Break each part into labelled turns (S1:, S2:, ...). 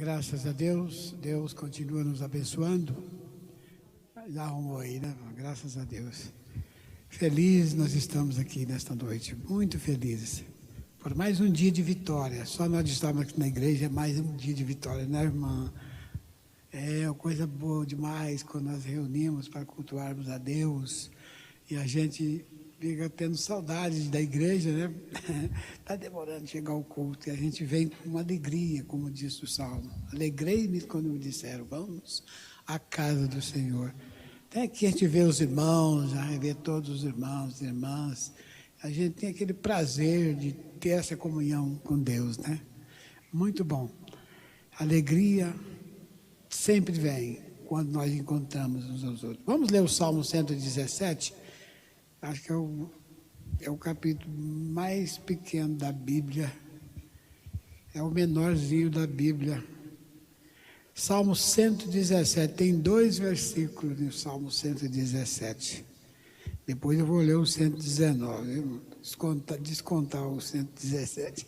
S1: Graças a Deus, Deus continua nos abençoando. Já arrumou aí, né? Graças a Deus. Felizes nós estamos aqui nesta noite, muito felizes. Por mais um dia de vitória. Só nós estamos aqui na igreja, é mais um dia de vitória, né, irmã? É uma coisa boa demais quando nós reunimos para cultuarmos a Deus. E a gente fica tendo saudades da igreja, né? Está demorando chegar ao culto. E a gente vem com uma alegria, como disse o Salmo. Alegrei-me quando me disseram, vamos à casa do Senhor. Até aqui a gente vê os irmãos, já vê todos os irmãos e irmãs. A gente tem aquele prazer de ter essa comunhão com Deus, né? Muito bom. Alegria sempre vem quando nós encontramos uns aos outros. Vamos ler o Salmo 117? Acho que é o capítulo mais pequeno da Bíblia. É o menorzinho da Bíblia. Salmo 117, tem 2 versículos no Salmo 117. Depois eu vou ler o 119, descontar o 117.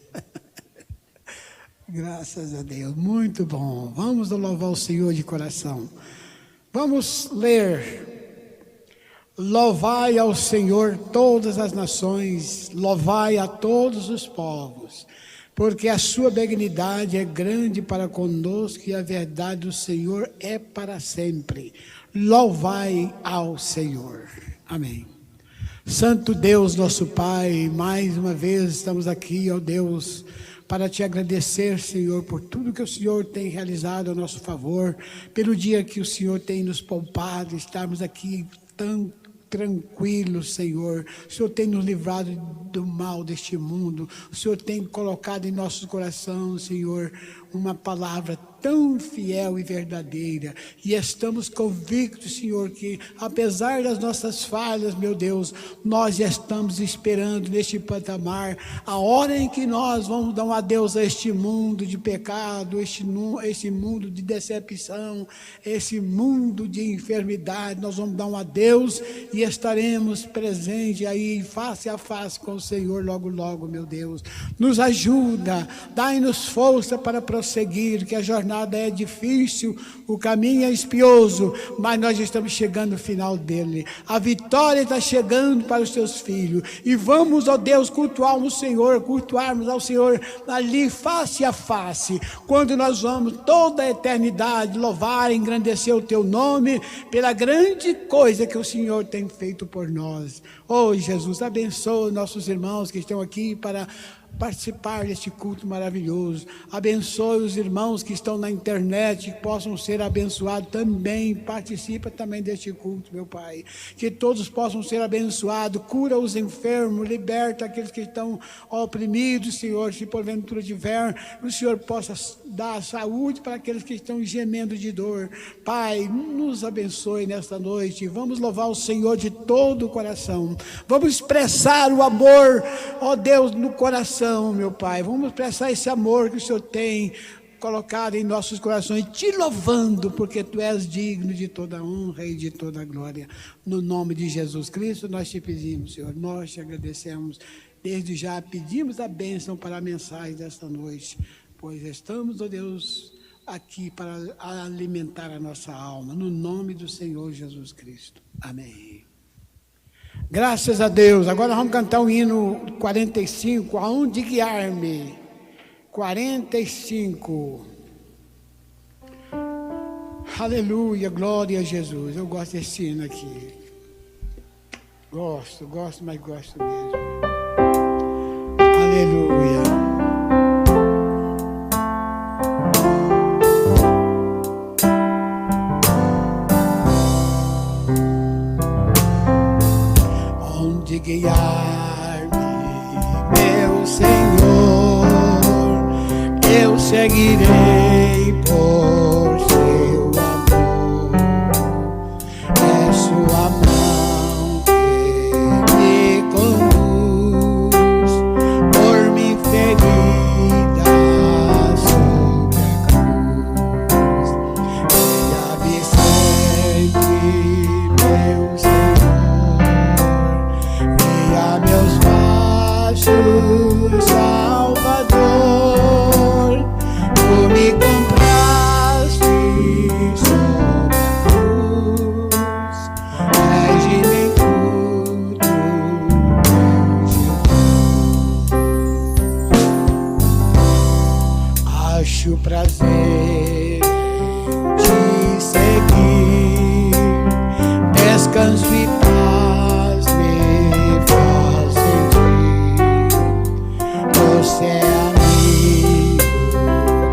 S1: Graças a Deus, muito bom. Vamos louvar o Senhor de coração. Vamos ler. Louvai ao Senhor todas as nações, louvai a todos os povos, porque a sua benignidade é grande para conosco e a verdade do Senhor é para sempre. Louvai ao Senhor. Amém. Santo Deus, nosso Pai, mais uma vez estamos aqui, ó Deus, para te agradecer, Senhor, por tudo que o Senhor tem realizado a nosso favor, pelo dia que o Senhor tem nos poupado, estarmos aqui tão tranquilo, Senhor. O Senhor tem nos livrado do mal deste mundo. O Senhor tem colocado em nossos corações, Senhor, uma palavra tão fiel e verdadeira. E estamos convictos, Senhor, que apesar das nossas falhas, meu Deus, nós já estamos esperando neste patamar a hora em que nós vamos dar um adeus a este mundo de pecado, este mundo de decepção, esse mundo de enfermidade. Nós vamos dar um adeus e estaremos presentes aí, face a face com o Senhor logo, logo, meu Deus. Nos ajuda, dai-nos força para prosseguir, que a jornada é difícil, o caminho é espinhoso, mas nós estamos chegando no final dele. A vitória está chegando para os teus filhos. E vamos, ó Deus, cultuarmos ao Senhor ali face a face, quando nós vamos toda a eternidade louvar e engrandecer o teu nome pela grande coisa que o Senhor tem feito por nós. Oh, Jesus, abençoa nossos irmãos que estão aqui para participar deste culto maravilhoso. Abençoe os irmãos que estão na internet, que possam ser abençoados também. Participa também deste culto, meu Pai. Que todos possam ser abençoados. Cura os enfermos, liberta aqueles que estão oprimidos, Senhor. Se porventura tiver, o Senhor possa dar saúde para aqueles que estão gemendo de dor. Pai, nos abençoe nesta noite. Vamos louvar o Senhor de todo o coração. Vamos expressar o amor, ó Deus, no coração, meu Pai. Vamos expressar esse amor que o Senhor tem colocado em nossos corações, te louvando, porque Tu és digno de toda honra e de toda glória. No nome de Jesus Cristo, nós te pedimos, Senhor, nós te agradecemos. Desde já pedimos a bênção para a mensagem desta noite, pois estamos, ó Deus, aqui para alimentar a nossa alma, no nome do Senhor Jesus Cristo. Amém. Graças a Deus. Agora vamos cantar o hino 45, Aonde Guiar-me. 45. Aleluia, glória a Jesus. Eu gosto desse hino aqui. Gosto, mas gosto mesmo. Aleluia. Onde guiar-me, meu Senhor, eu seguirei por seu amor. É sua mão que me conduz por mim ferida sobre a cruz. Guia-me sempre, meu Senhor, a meus passos, Salvador, por me comprar. prazer em te seguir, descanso e paz me faz sentir. Você é amigo,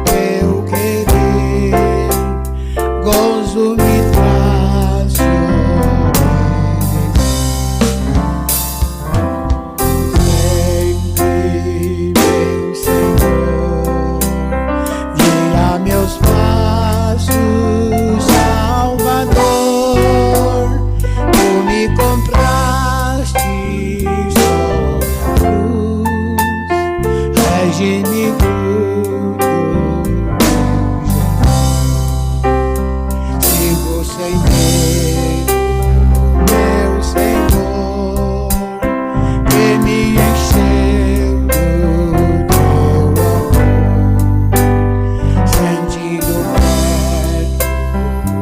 S1: teu querer, gozo me traz sempre, meu Senhor, guia meus passos, Salvador. Tu me compraste sobre a cruz, rege-me tudo, sigo sem medo, meu Senhor, que me encheu do teu amor, sentindo perto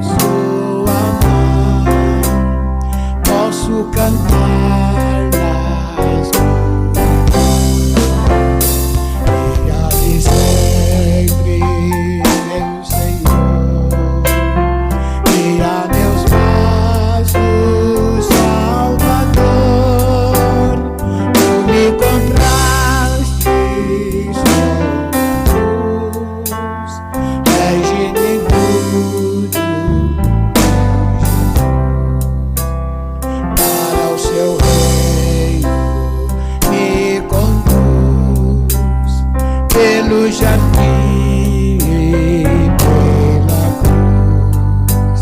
S1: sua mão, posso cantar nas guia-me sempre, meu Senhor, guia meus passos, Salvador. Tu me compraste sobre a cruz, rege-me tudo, para o seu reino me conduz, pelo jardim e pela cruz.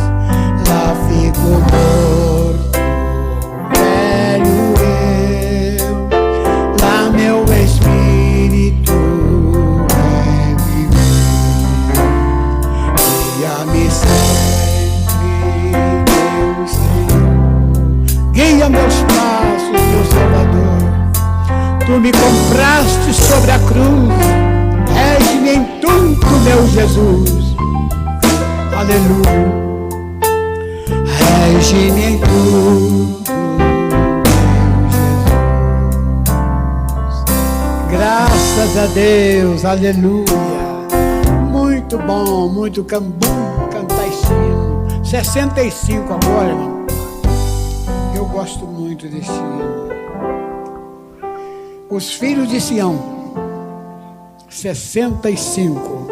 S1: Lá fico morto, velho eu, lá meu espírito reviver. Guia-me sempre, meu Senhor, guia meus passos, meu Salvador. Tu me compraste sobre a cruz, rege-me em tudo, meu Jesus. Aleluia. Rege-me em tudo, meu Jesus. Graças a Deus, aleluia. Muito bom, muito bom cantar esse hino. 65 agora, irmão. Eu gosto muito desse hino. Os filhos de Sião, 65.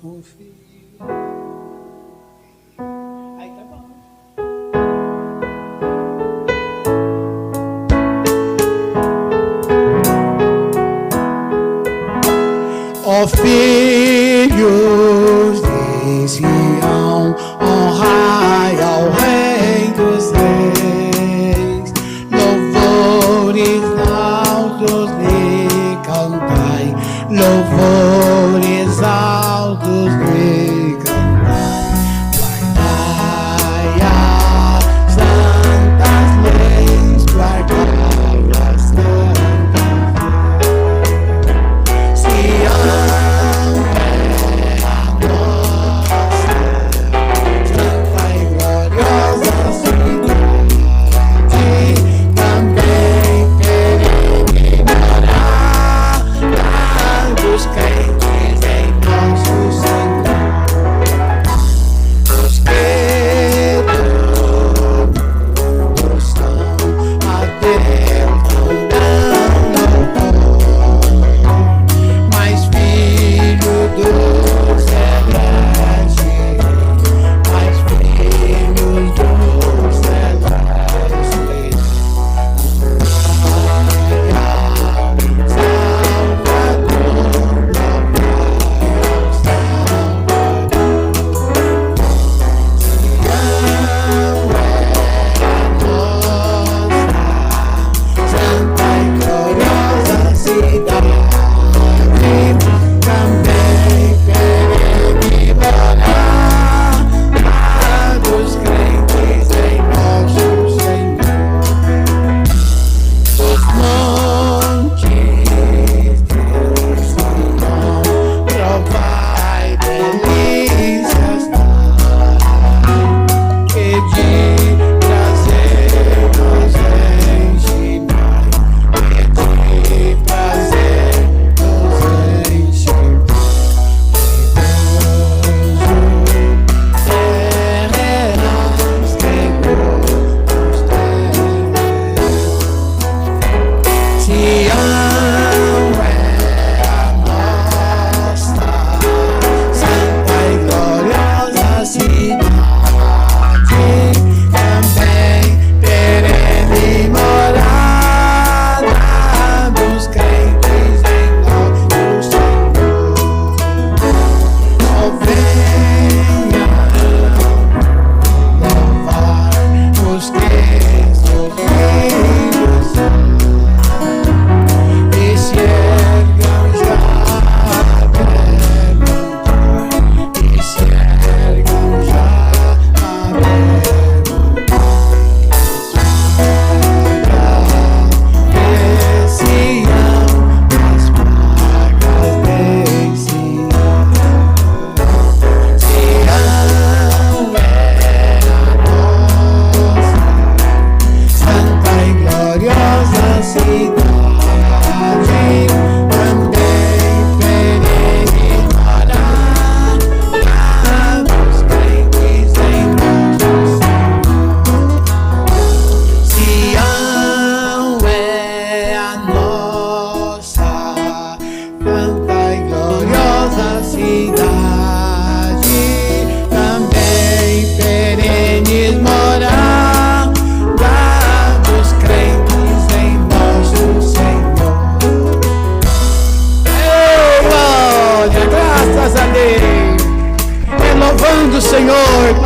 S1: O filho. Aí tá bom. Ó filhos de Sião, honrai ao Rei dos Reis, louvores altos lhe cantai, louvores altos lhe cantai. Guardai as santas leis, guardai as santas leis. Sião é a nossa santa e gloriosa cidade, também peregrinará dos crentes em nosso Senhor.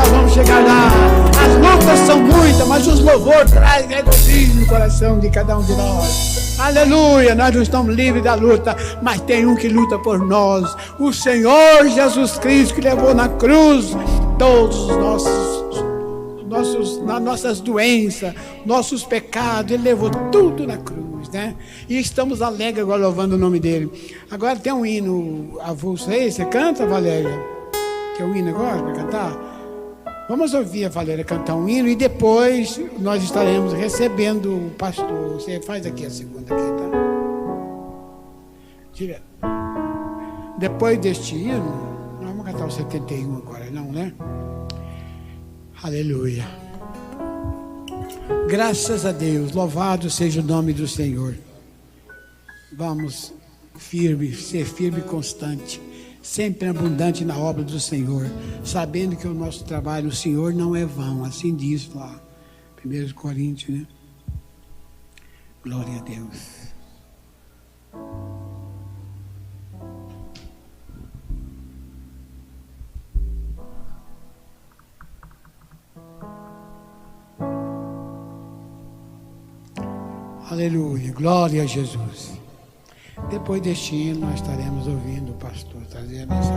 S1: nós vamos chegar lá. As lutas são muitas, mas os louvores trazem regozijo no coração de cada um de nós. Aleluia, nós não estamos livres da luta, mas tem um que luta por nós. O Senhor Jesus Cristo, que levou na cruz todos os nossas doenças, nossos pecados. Ele levou tudo na cruz, né? E estamos alegres agora louvando o nome dele. Agora tem um hino avulso aí, você canta, Valéria? Quer um hino agora para cantar? Vamos ouvir a Valéria cantar um hino e depois nós estaremos recebendo o pastor. Você faz aqui a segunda aqui, tá? Direto. Depois deste hino, nós vamos cantar o 71 agora, não, né? Aleluia. Graças a Deus, louvado seja o nome do Senhor. Vamos ser firme e constante, sempre abundante na obra do Senhor, sabendo que o nosso trabalho, o Senhor não é vão, assim diz lá, 1 Coríntios, né? Glória a Deus. Aleluia, glória a Jesus. Depois deste hino, nós estaremos ouvindo o pastor trazer a mensagem.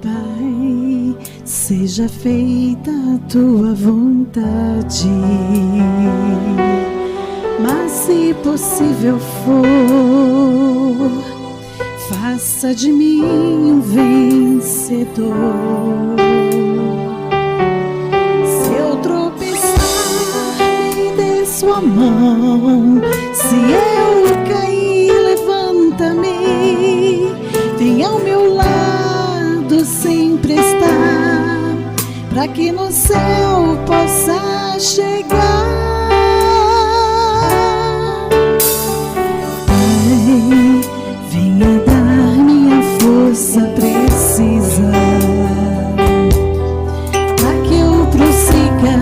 S2: Pai, seja feita a tua vontade, mas se possível for, faça de mim um vencedor. Se eu tropeçar, me dê sua mão. Se eu cair, levanta-me. Venha ao meu lado sempre estar, para que no céu possa chegar. Venha dar-me a força precisa, para que eu prossiga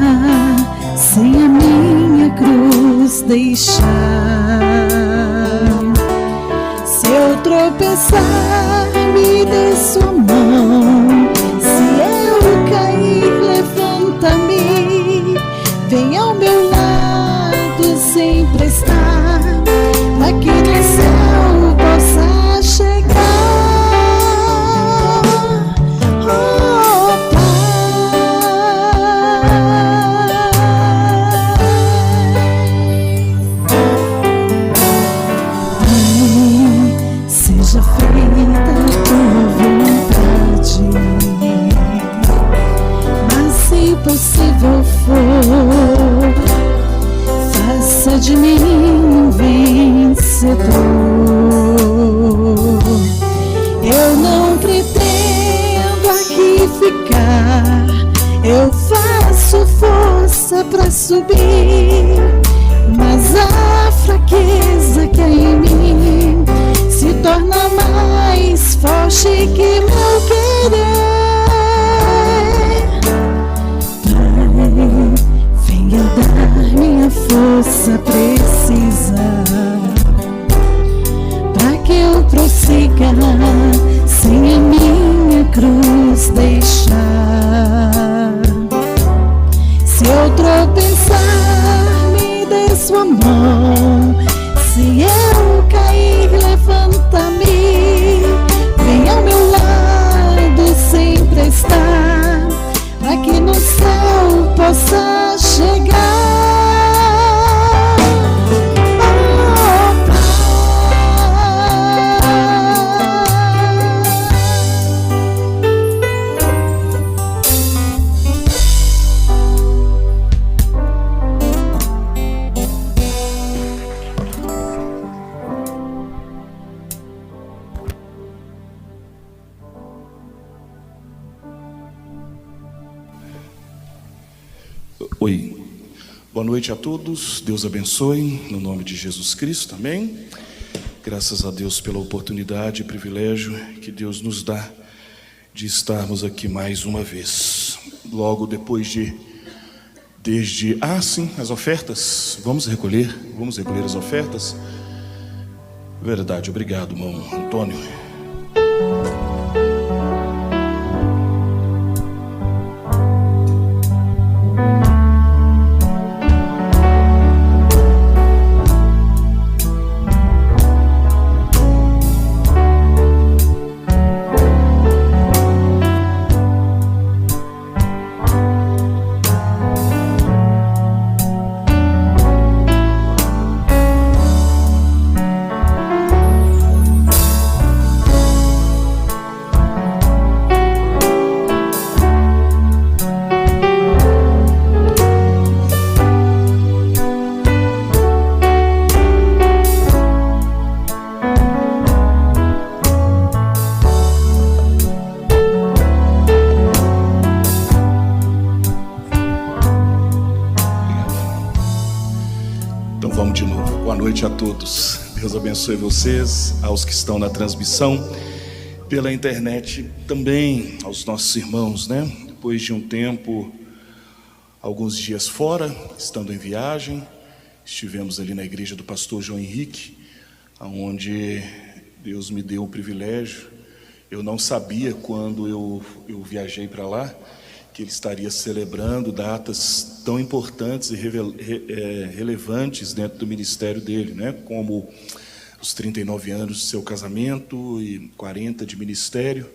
S2: sem a minha cruz deixar. Se eu tropeçar, me dê sua mão. Se eu cair, levanta-me. Venha ao meu lado sempre estar, para que no céu possa chegar. Oh, Pai, seja feita a tua vontade, mas se possível for, faça de mim um vencedor. Eu não pretendo aqui ficar, eu faço força para subir, mas a fraqueza que há em mim se torna mais forte que meu querer. Pai, venha dar-me a força precisa, para que eu prossiga sem a minha cruz deixar. Se eu tropeçar, me dê sua mão. Se eu cair, levanta-me. Venha ao meu lado sempre estar, para que no céu possa chegar.
S3: Oi, boa noite a todos, Deus abençoe, no nome de Jesus Cristo, amém? Graças a Deus pela oportunidade e privilégio que Deus nos dá de estarmos aqui mais uma vez. Logo depois de Sim, as ofertas. Vamos recolher as ofertas. Verdade, obrigado, irmão Antônio. A todos, Deus abençoe vocês, aos que estão na transmissão pela internet, também aos nossos irmãos, né? Depois de um tempo, alguns dias fora, estando em viagem, estivemos ali na igreja do pastor João Henrique, onde Deus me deu o privilégio. Eu não sabia quando eu viajei para lá que ele estaria celebrando datas tão importantes e relevantes dentro do ministério dele, né? Como os 39 anos de seu casamento e 40 de ministério,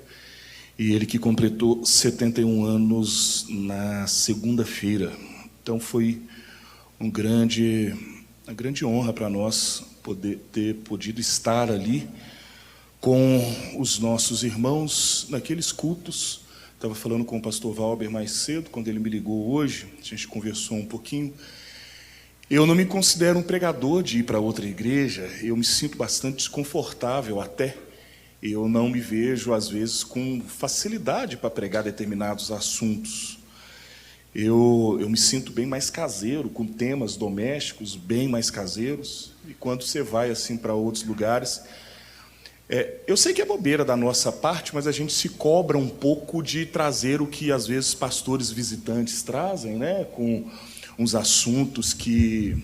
S3: e ele que completou 71 anos na segunda-feira. Então foi uma grande honra para nós ter podido estar ali com os nossos irmãos naqueles cultos. Estava falando com o pastor Valber mais cedo, quando ele me ligou hoje, a gente conversou um pouquinho. Eu não me considero um pregador de ir para outra igreja, eu me sinto bastante desconfortável até. Eu não me vejo, às vezes, com facilidade para pregar determinados assuntos. Eu me sinto bem mais caseiro, com temas domésticos bem mais caseiros. E quando você vai assim para outros lugares... eu sei que é bobeira da nossa parte, mas a gente se cobra um pouco de trazer o que, às vezes, pastores visitantes trazem, né? Com uns assuntos que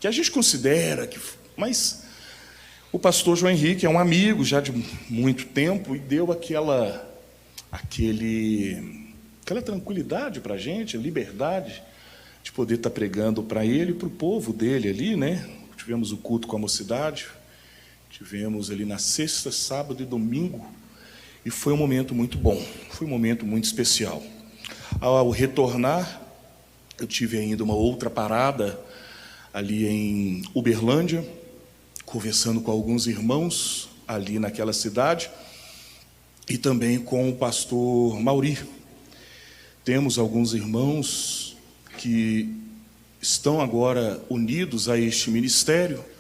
S3: a gente considera... Mas o pastor João Henrique é um amigo já de muito tempo e deu aquela tranquilidade para a gente, a liberdade de poder estar pregando para ele e para o povo dele ali, né? Tivemos o culto com a mocidade... Tivemos ali na sexta, sábado e domingo, e foi um momento muito bom, foi um momento muito especial. Ao retornar, eu tive ainda uma outra parada ali em Uberlândia, conversando com alguns irmãos ali naquela cidade, e também com o pastor Mauri. Temos alguns irmãos que estão agora unidos a este ministério,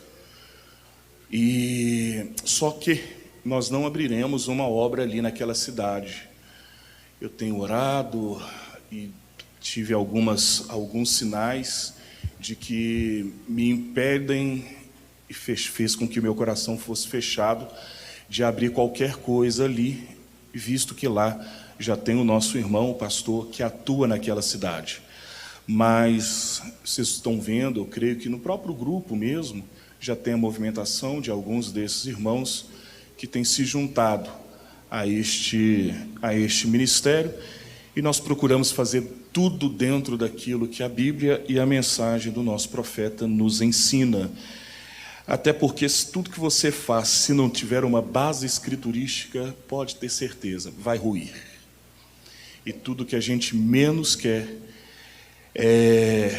S3: e só que nós não abriremos uma obra ali naquela cidade. Eu tenho orado e tive alguns sinais de que me impedem e fez com que o meu coração fosse fechado de abrir qualquer coisa ali, visto que lá já tem o nosso irmão, o pastor, que atua naquela cidade. Mas vocês estão vendo, eu creio que no próprio grupo mesmo, já tem a movimentação de alguns desses irmãos que têm se juntado a este ministério, e nós procuramos fazer tudo dentro daquilo que a Bíblia e a mensagem do nosso profeta nos ensina. Até porque tudo que você faz, se não tiver uma base escriturística, pode ter certeza, vai ruir. E tudo que a gente menos quer é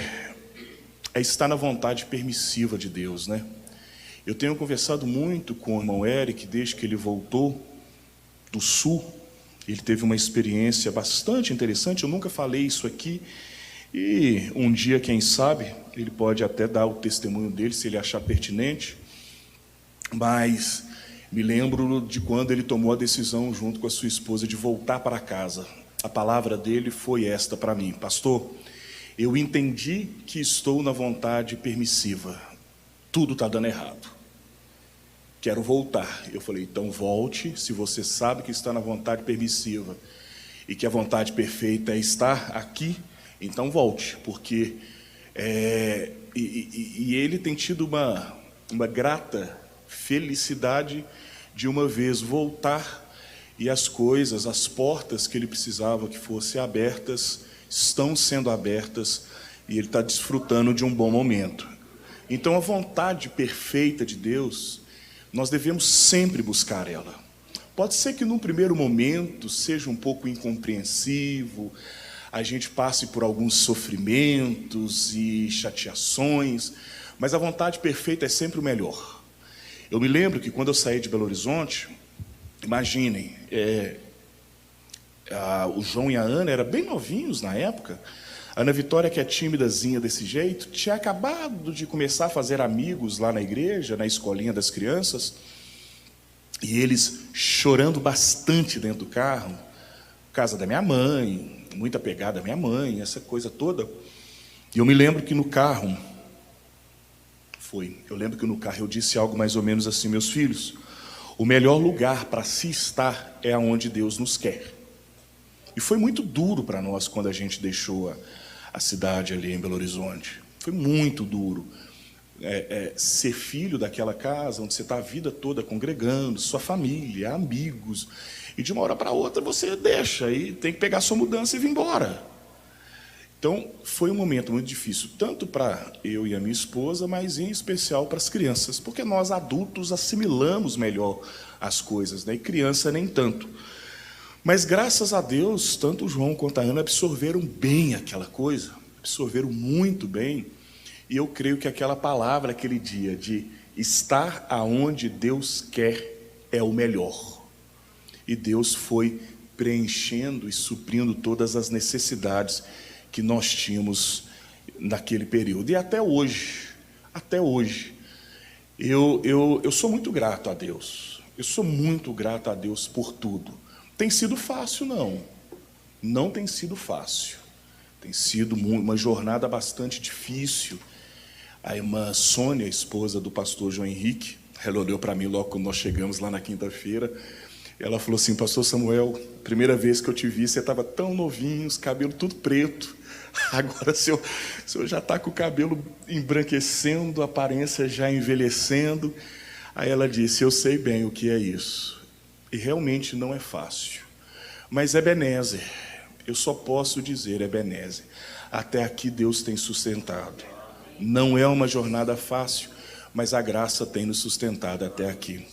S3: estar na vontade permissiva de Deus, né? Eu tenho conversado muito com o irmão Eric, desde que ele voltou do Sul. Ele teve uma experiência bastante interessante, eu nunca falei isso aqui, e um dia, quem sabe, ele pode até dar o testemunho dele, se ele achar pertinente, mas me lembro de quando ele tomou a decisão, junto com a sua esposa, de voltar para casa. A palavra dele foi esta para mim: pastor, eu entendi que estou na vontade permissiva. Tudo está dando errado. Quero voltar. Eu falei, então volte, se você sabe que está na vontade permissiva e que a vontade perfeita é estar aqui, Então volte, porque ele tem tido uma grata felicidade de uma vez voltar, e as coisas, as portas que ele precisava que fossem abertas, estão sendo abertas, e ele está desfrutando de um bom momento. Então a vontade perfeita de Deus, nós devemos sempre buscar ela. Pode ser que num primeiro momento seja um pouco incompreensivo, a gente passe por alguns sofrimentos e chateações, mas a vontade perfeita é sempre o melhor. Eu me lembro que quando eu saí de Belo Horizonte, imaginem, o João e a Ana eram bem novinhos na época. A Ana Vitória, que é timidazinha desse jeito, tinha acabado de começar a fazer amigos lá na igreja, na escolinha das crianças, e eles chorando bastante dentro do carro, casa da minha mãe, muito apegada à minha mãe, essa coisa toda. E eu me lembro que no carro, eu disse algo mais ou menos assim: meus filhos, o melhor lugar para se estar é aonde Deus nos quer. E foi muito duro para nós quando a gente deixou a cidade ali em Belo Horizonte. Foi muito duro. Ser filho daquela casa onde você está a vida toda congregando, sua família, amigos, e de uma hora para outra você deixa e tem que pegar sua mudança e vir embora. Então foi um momento muito difícil, tanto para eu e a minha esposa, mas em especial para as crianças, porque nós adultos assimilamos melhor as coisas, né? E criança nem tanto. Mas graças a Deus, tanto o João quanto a Ana absorveram bem aquela coisa, absorveram muito bem. E eu creio que aquela palavra, aquele dia de estar aonde Deus quer é o melhor. E Deus foi preenchendo e suprindo todas as necessidades que nós tínhamos naquele período. E até hoje, eu sou muito grato a Deus. Eu sou muito grato a Deus por tudo. Tem sido fácil? Não tem sido fácil. Tem sido uma jornada bastante difícil. A irmã Sônia, esposa do pastor João Henrique, ela olhou para mim logo quando nós chegamos lá na quinta-feira. Ela falou assim: pastor Samuel, primeira vez que eu te vi, você estava tão novinho, os cabelos tudo preto. Agora o senhor já está com o cabelo embranquecendo, a aparência já envelhecendo. Aí ela disse: eu sei bem o que é isso. E realmente não é fácil. Mas Ebenezer, eu só posso dizer Ebenezer. Até aqui Deus tem sustentado. Não é uma jornada fácil, mas a graça tem nos sustentado até aqui.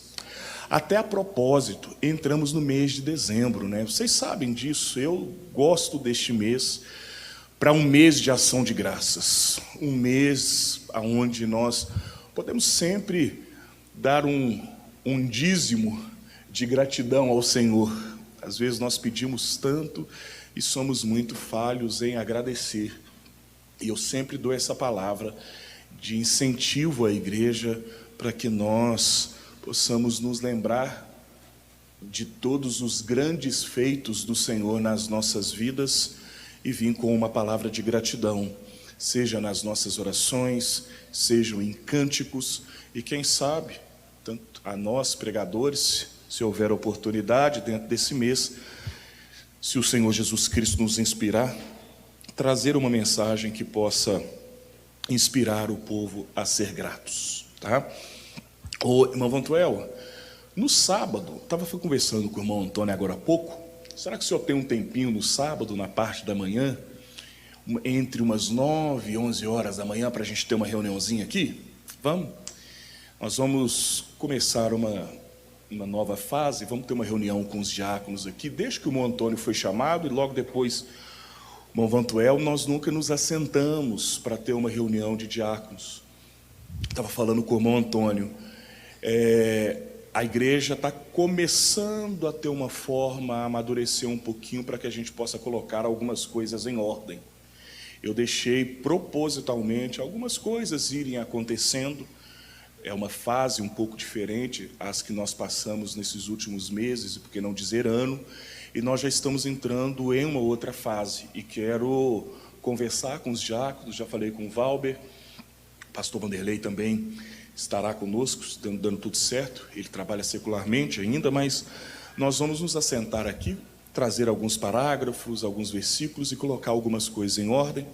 S3: Até a propósito, entramos no mês de dezembro, né? Vocês sabem disso, eu gosto deste mês para um mês de ação de graças. Um mês onde nós podemos sempre dar um dízimo de gratidão ao Senhor. Às vezes nós pedimos tanto e somos muito falhos em agradecer. E eu sempre dou essa palavra de incentivo à igreja para que nós possamos nos lembrar de todos os grandes feitos do Senhor nas nossas vidas e vir com uma palavra de gratidão, seja nas nossas orações, sejam em cânticos, e quem sabe, tanto a nós pregadores, se houver oportunidade dentro desse mês, se o Senhor Jesus Cristo nos inspirar, trazer uma mensagem que possa inspirar o povo a ser gratos, tá? Ô, irmão Vantuel, no sábado, estava conversando com o irmão Antônio agora há pouco. Será que o senhor tem um tempinho no sábado, na parte da manhã, entre umas 9 e 11 horas da manhã, para a gente ter uma reuniãozinha aqui? Vamos? Nós vamos começar uma nova fase, vamos ter uma reunião com os diáconos aqui, desde que o irmão Antônio foi chamado, e logo depois o irmão Vantuel, nós nunca nos assentamos para ter uma reunião de diáconos. Estava falando com o irmão Antônio, a igreja está começando a ter uma forma, a amadurecer um pouquinho para que a gente possa colocar algumas coisas em ordem. Eu deixei propositalmente algumas coisas irem acontecendo. É uma fase um pouco diferente às que nós passamos nesses últimos meses, por que não dizer ano, e nós já estamos entrando em uma outra fase, e quero conversar com os diáconos. Já falei com o Valber, o pastor Vanderlei também estará conosco, dando tudo certo. Ele trabalha secularmente ainda, mas nós vamos nos assentar aqui trazer alguns parágrafos, alguns versículos e colocar algumas coisas em ordem.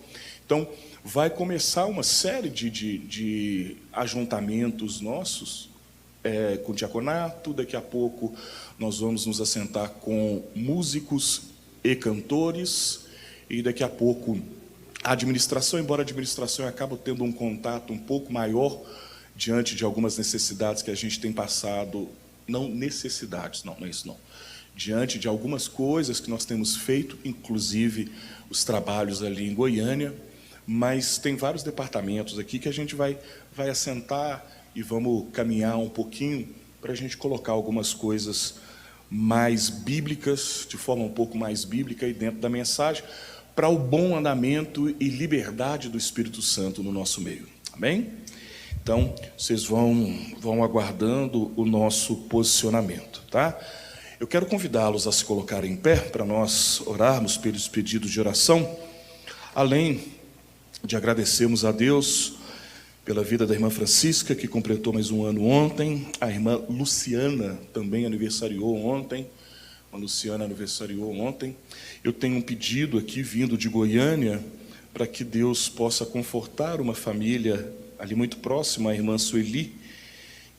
S3: Então, vai começar uma série de ajuntamentos nossos com o diaconato. Daqui a pouco nós vamos nos assentar com músicos e cantores, e daqui a pouco a administração, embora a administração acabe tendo um contato um pouco maior diante de algumas necessidades que a gente tem passado, não necessidades, não é isso não, diante de algumas coisas que nós temos feito, inclusive os trabalhos ali em Goiânia, mas tem vários departamentos aqui que a gente vai assentar e vamos caminhar um pouquinho para a gente colocar algumas coisas mais bíblicas, de forma um pouco mais bíblica e dentro da mensagem, para o bom andamento e liberdade do Espírito Santo no nosso meio. Amém? Então, vocês vão aguardando o nosso posicionamento, tá? Eu quero convidá-los a se colocarem em pé para nós orarmos pelos pedidos de oração, além de agradecermos a Deus pela vida da irmã Francisca, que completou mais um ano ontem. A irmã Luciana também aniversariou ontem. A Luciana aniversariou ontem. Eu tenho um pedido aqui, vindo de Goiânia, para que Deus possa confortar uma família ali muito próxima, a irmã Sueli,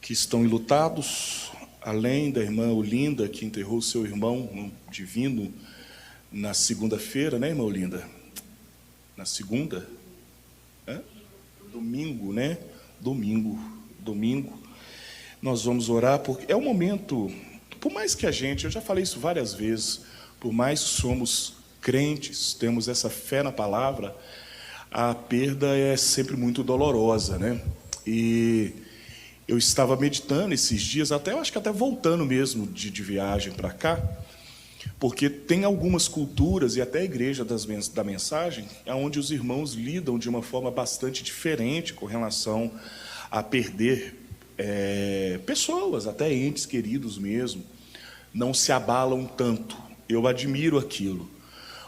S3: que estão enlutados, além da irmã Olinda, que enterrou seu irmão no divino na segunda-feira, né, irmã Olinda? Na segunda? Domingo, né? Domingo. Nós vamos orar, porque é um momento, por mais que a gente, eu já falei isso várias vezes, por mais que somos crentes, temos essa fé na palavra, a perda é sempre muito dolorosa, né? E eu estava meditando esses dias, eu acho que até voltando mesmo de viagem para cá, porque tem algumas culturas, e até a igreja da mensagem, onde os irmãos lidam de uma forma bastante diferente com relação a perder pessoas, até entes queridos mesmo, não se abalam tanto. Eu admiro aquilo.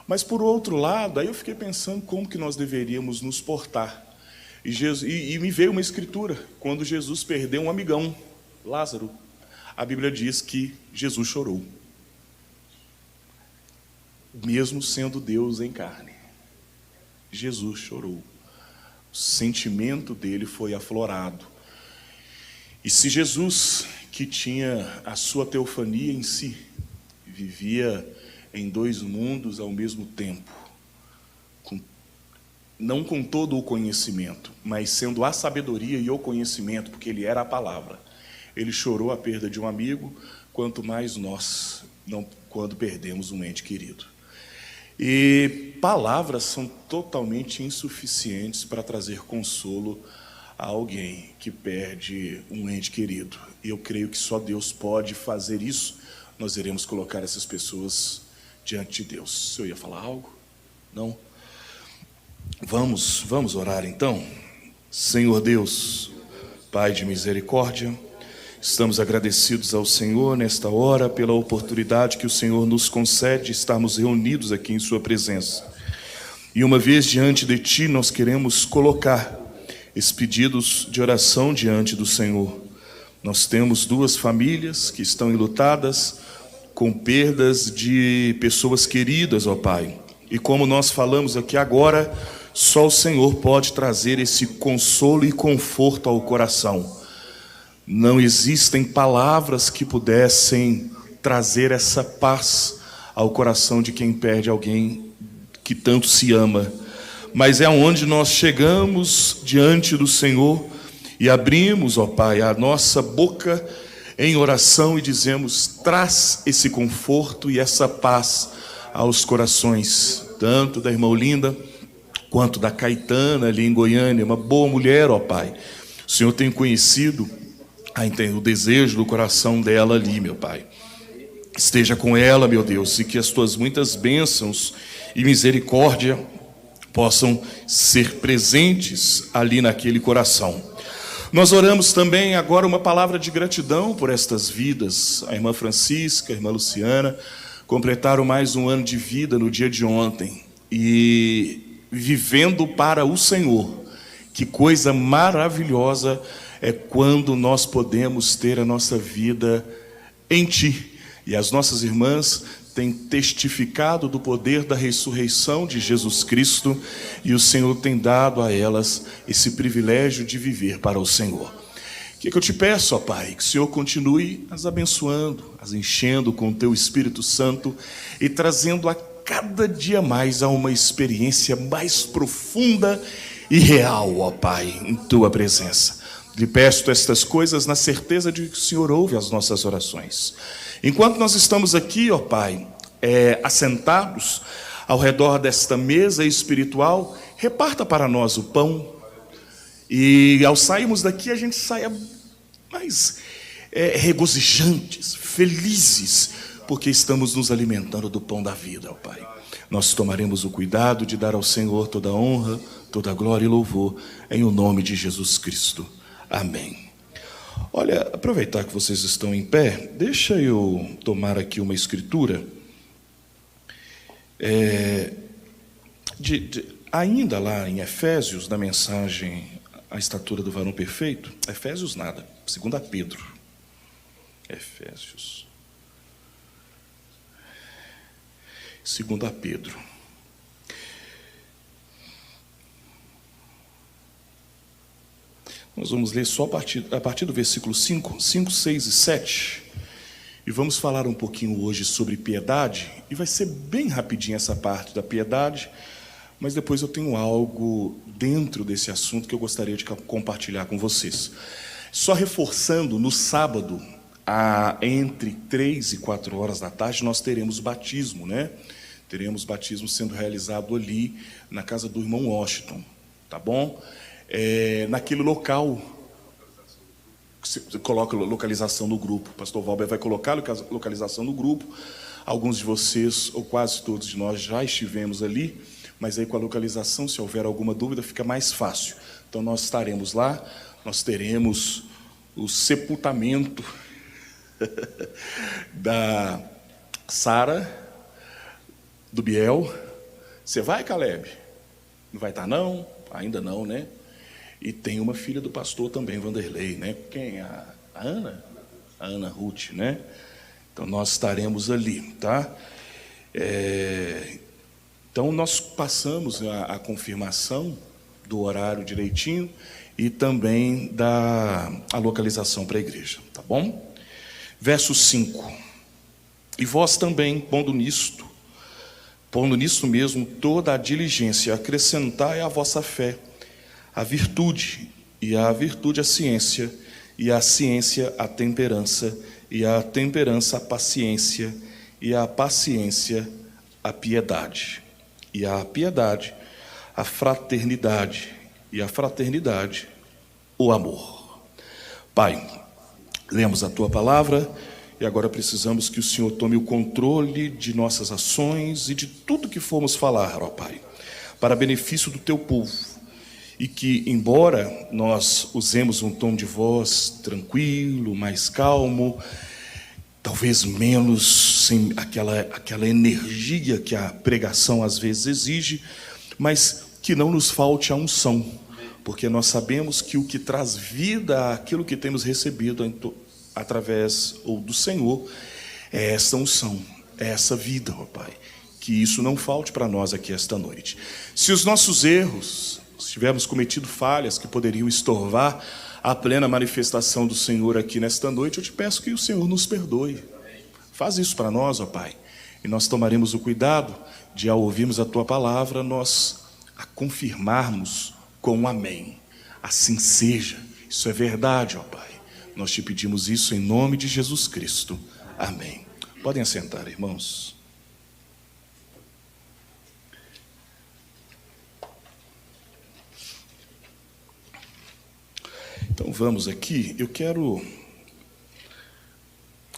S3: Mas, por outro lado, aí eu fiquei pensando como que nós deveríamos nos portar. E me veio uma escritura, quando Jesus perdeu um amigão, Lázaro, a Bíblia diz que Jesus chorou. Mesmo sendo Deus em carne, Jesus chorou. O sentimento dele foi aflorado. E se Jesus, que tinha a sua teofania em si, vivia em dois mundos ao mesmo tempo, não com todo o conhecimento, mas sendo a sabedoria e o conhecimento, porque ele era a palavra, ele chorou a perda de um amigo, quanto mais nós, quando perdemos um ente querido. E palavras são totalmente insuficientes para trazer consolo a alguém que perde um ente querido. E eu creio que só Deus pode fazer isso. Nós iremos colocar essas pessoas diante de Deus. O senhor ia falar algo? Não? Vamos orar então? Senhor Deus, Pai de misericórdia, estamos agradecidos ao Senhor nesta hora pela oportunidade que o Senhor nos concede de estarmos reunidos aqui em sua presença. E uma vez diante de Ti, nós queremos colocar esses pedidos de oração diante do Senhor. Nós temos duas famílias que estão enlutadas com perdas de pessoas queridas, ó Pai. E como nós falamos aqui agora, só o Senhor pode trazer esse consolo e conforto ao coração. Não existem palavras que pudessem trazer essa paz ao coração de quem perde alguém que tanto se ama. Mas é onde nós chegamos diante do Senhor e abrimos, ó Pai, a nossa boca em oração e dizemos: traz esse conforto e essa paz aos corações, tanto da irmã Olinda quanto da Caetana ali em Goiânia, uma boa mulher, ó Pai. O Senhor tem conhecido o desejo do coração dela ali, meu Pai. Esteja com ela, meu Deus, e que as tuas muitas bênçãos e misericórdia possam ser presentes ali naquele coração. Nós oramos também agora uma palavra de gratidão por estas vidas. A irmã Francisca, a irmã Luciana completaram mais um ano de vida no dia de ontem e vivendo para o Senhor. Que coisa maravilhosa é quando nós podemos ter a nossa vida em Ti, E as nossas irmãs têm testificado do poder da ressurreição de Jesus Cristo, e o Senhor tem dado a elas esse privilégio de viver para o Senhor. O que eu te peço, ó Pai? Que o Senhor continue as abençoando, as enchendo com o Teu Espírito Santo e trazendo a cada dia mais a uma experiência mais profunda e real, ó Pai, em Tua presença. Lhe peço estas coisas na certeza de que o Senhor ouve as nossas orações. Enquanto nós estamos aqui, ó Pai, assentados ao redor desta mesa espiritual, reparta para nós o pão. E ao sairmos daqui, a gente saia mais regozijantes, felizes, porque estamos nos alimentando do pão da vida, ó Pai. Nós tomaremos o cuidado de dar ao Senhor toda a honra, toda a glória e louvor, em o nome de Jesus Cristo. Amém. Olha, aproveitar que vocês estão em pé, deixa eu tomar aqui uma escritura. Ainda lá em Efésios, na mensagem A Estatura do Varão Perfeito, Efésios nada, 2 Pedro. Efésios. 2 Pedro. Nós vamos ler só a partir do versículo 5, 6 e 7. E vamos falar um pouquinho hoje sobre piedade. E vai ser bem rapidinho essa parte da piedade, mas depois eu tenho algo dentro desse assunto que eu gostaria de compartilhar com vocês. Só reforçando, no sábado, entre 3 e 4 horas da tarde, nós teremos batismo, né? Teremos batismo sendo realizado ali na casa do irmão Washington, tá bom? Naquele local, você coloca localização no grupo. O pastor Valber vai colocar localização no grupo. Alguns de vocês, ou quase todos de nós, já estivemos ali, mas aí com a localização, se houver alguma dúvida, fica mais fácil. Então nós estaremos lá, nós teremos o sepultamento da Sara, do Biel. Você vai, Caleb? Não vai estar, não? Ainda não, né? E tem uma filha do pastor também, Vanderlei, né? Quem? A Ana? A Ana Ruth, né? Então nós estaremos ali, tá? Então nós passamos a confirmação do horário direitinho e também a localização para a igreja, tá bom? Verso 5. E vós também, pondo nisto mesmo toda a diligência, acrescentai à vossa fé a virtude, e a virtude a ciência, e a ciência a temperança, e a temperança a paciência, e a paciência a piedade, e a piedade a fraternidade, e a fraternidade o amor. Pai, lemos a Tua palavra, e agora precisamos que o Senhor tome o controle de nossas ações e de tudo que formos falar, ó Pai, para benefício do Teu povo. E que, embora nós usemos um tom de voz tranquilo, mais calmo, talvez menos, sem aquela energia que a pregação às vezes exige, mas que não nos falte a unção, porque nós sabemos que o que traz vida àquilo que temos recebido através do Senhor é essa unção, é essa vida, ó Pai. Que isso não falte para nós aqui esta noite. Se os nossos erros, se tivermos cometido falhas que poderiam estorvar a plena manifestação do Senhor aqui nesta noite, eu te peço que o Senhor nos perdoe. Faz isso para nós, ó Pai. E nós tomaremos o cuidado de, ao ouvirmos a Tua palavra, nós a confirmarmos com um amém. Assim seja. Isso é verdade, ó Pai. Nós te pedimos isso em nome de Jesus Cristo. Amém. Podem assentar, irmãos. Então vamos aqui, eu quero...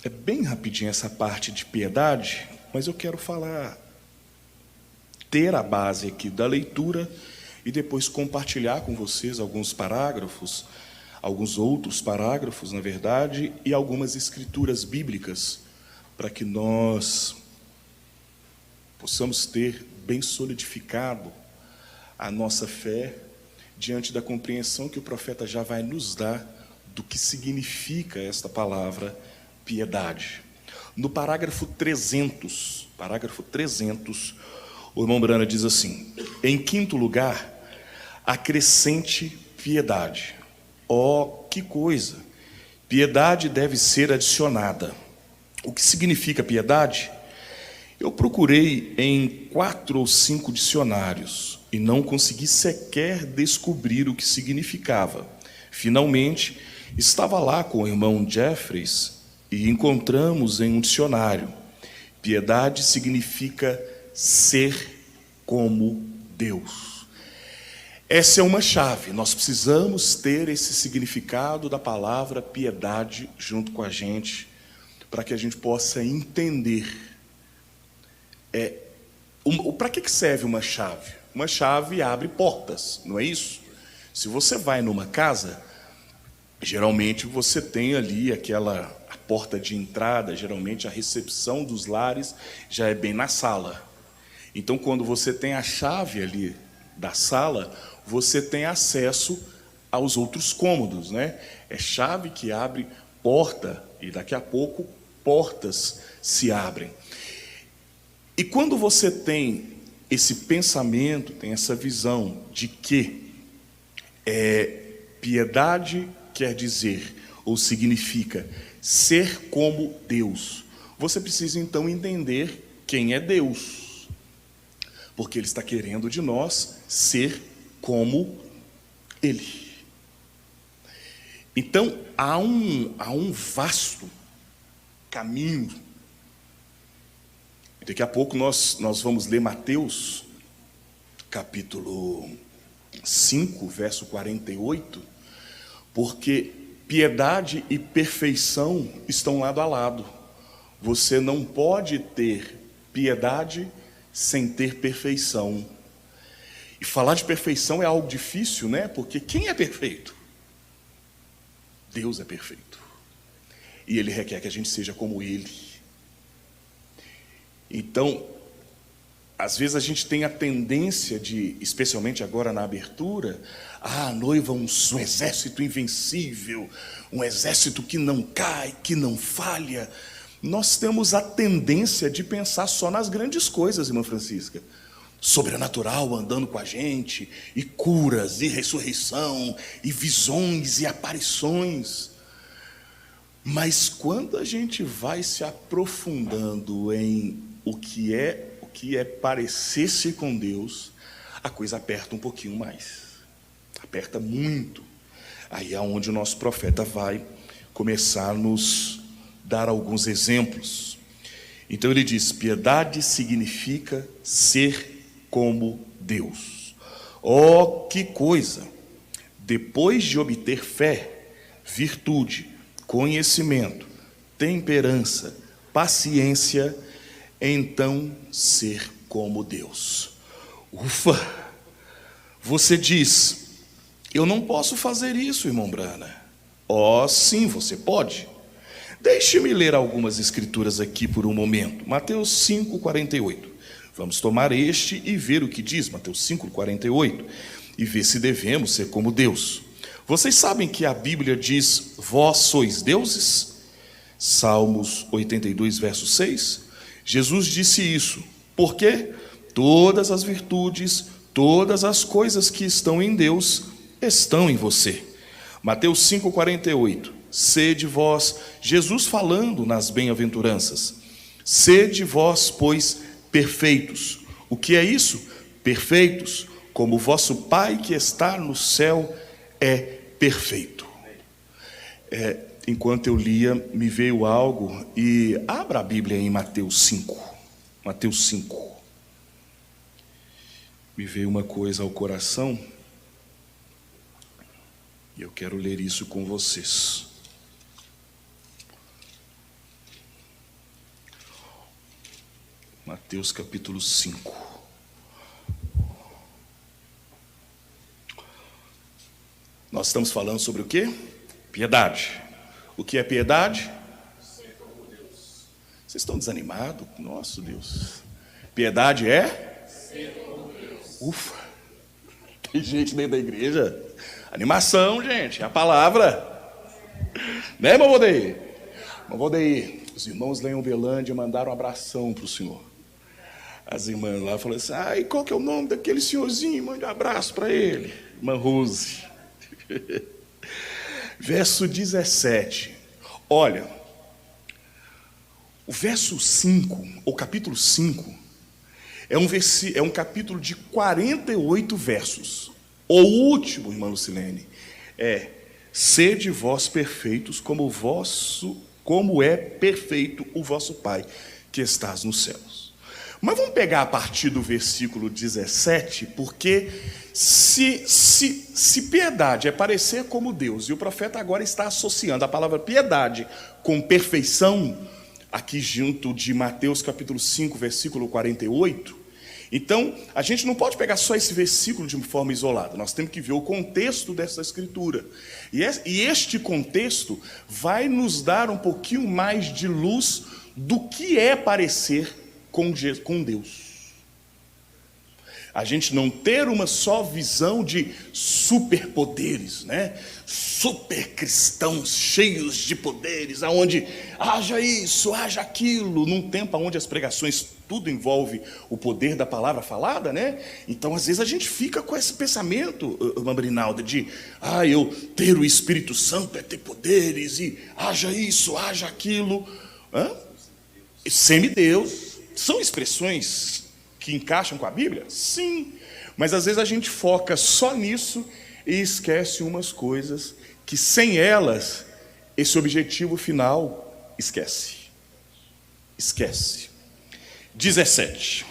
S3: É bem rapidinho essa parte de piedade, mas eu quero ter a base aqui da leitura e depois compartilhar com vocês alguns parágrafos, alguns outros parágrafos, na verdade, e algumas escrituras bíblicas, para que nós possamos ter bem solidificado a nossa fé diante da compreensão que o profeta já vai nos dar do que significa esta palavra piedade. No parágrafo 300, o irmão Brana diz assim: em quinto lugar, acrescente piedade. Oh, que coisa! Piedade deve ser adicionada. O que significa piedade? Eu procurei em 4 ou 5 dicionários e não consegui sequer descobrir o que significava. Finalmente, estava lá com o irmão Jeffreys e encontramos em um dicionário: piedade significa ser como Deus. Essa é uma chave. Nós precisamos ter esse significado da palavra piedade junto com a gente, para que a gente possa entender. Para que serve uma chave? Uma chave abre portas, não é isso? Se você vai numa casa, geralmente você tem ali a porta de entrada, geralmente a recepção dos lares já é bem na sala. Então, quando você tem a chave ali da sala, você tem acesso aos outros cômodos, né? É chave que abre porta e daqui a pouco portas se abrem. E quando você tem esse pensamento, tem essa visão de que piedade quer dizer ou significa ser como Deus, você precisa então entender quem é Deus, porque Ele está querendo de nós ser como Ele. Então há um vasto caminho. Daqui a pouco nós vamos ler Mateus capítulo 5, verso 48, porque piedade e perfeição estão lado a lado. Você não pode ter piedade sem ter perfeição. E falar de perfeição é algo difícil, né? Porque quem é perfeito? Deus é perfeito. E Ele requer que a gente seja como Ele. Então, às vezes a gente tem a tendência de, especialmente agora na abertura, a noiva, um exército invencível, um exército que não cai, que não falha. Nós temos a tendência de pensar só nas grandes coisas, irmã Francisca. Sobrenatural andando com a gente, e curas, e ressurreição, e visões, e aparições. Mas quando a gente vai se aprofundando em o que é parecer-se com Deus, a coisa aperta um pouquinho mais. Aperta muito. Aí é onde o nosso profeta vai começar a nos dar alguns exemplos. Então ele diz: piedade significa ser como Deus. Oh, que coisa! Depois de obter fé, virtude, conhecimento, temperança, paciência, então ser como Deus. Ufa! Você diz: eu não posso fazer isso, irmão Brana. Oh, sim, você pode. Deixe-me ler algumas escrituras aqui por um momento. Mateus 5:48. Vamos tomar este e ver o que diz Mateus 5:48 e ver se devemos ser como Deus. Vocês sabem que a Bíblia diz: vós sois deuses? Salmos 82, verso 6. Jesus disse isso, porque todas as virtudes, todas as coisas que estão em Deus estão em você. Mateus 5:48. Sede vós, Jesus falando nas bem-aventuranças, sede vós, pois, perfeitos. O que é isso? Perfeitos, como o vosso Pai que está no céu é perfeito. Enquanto eu lia, me veio algo, e abra a Bíblia em Mateus 5. Mateus 5. Me veio uma coisa ao coração, e eu quero ler isso com vocês. Mateus capítulo 5. Nós estamos falando sobre o quê? Piedade. O que é piedade? Ser como Deus. Vocês estão desanimados? Nossa, Deus. Piedade é? Ser como Deus. Ufa. Tem gente dentro da igreja. Animação, gente. É a palavra. Né, irmão Valdeir? Irmão Valdeir, Os irmãos lá em Uberlândia mandaram um abração para o senhor. As irmãs lá falaram assim: e qual que é o nome daquele senhorzinho? Mande um abraço para ele. Irmã Rose. Verso 17. Olha, o verso 5, ou capítulo 5, é um capítulo de 48 versos. O último, irmã Lucilene, sede vós perfeitos, como é perfeito o vosso Pai que estás nos céus. Mas vamos pegar a partir do versículo 17, porque se piedade é parecer como Deus, e o profeta agora está associando a palavra piedade com perfeição, aqui junto de Mateus capítulo 5, versículo 48, então a gente não pode pegar só esse versículo de forma isolada, nós temos que ver o contexto dessa escritura, e este contexto vai nos dar um pouquinho mais de luz do que é parecer com Deus. A gente não ter uma só visão de superpoderes, né? Super cristãos cheios de poderes, aonde haja isso, haja aquilo, num tempo onde as pregações tudo envolve o poder da palavra falada, né? Então, às vezes a gente fica com esse pensamento, irmã Brinalda, de eu ter o Espírito Santo é ter poderes, e haja isso, haja aquilo. Semideus. São expressões que encaixam com a Bíblia? Sim, mas às vezes a gente foca só nisso e esquece umas coisas que sem elas, esse objetivo final esquece. 17.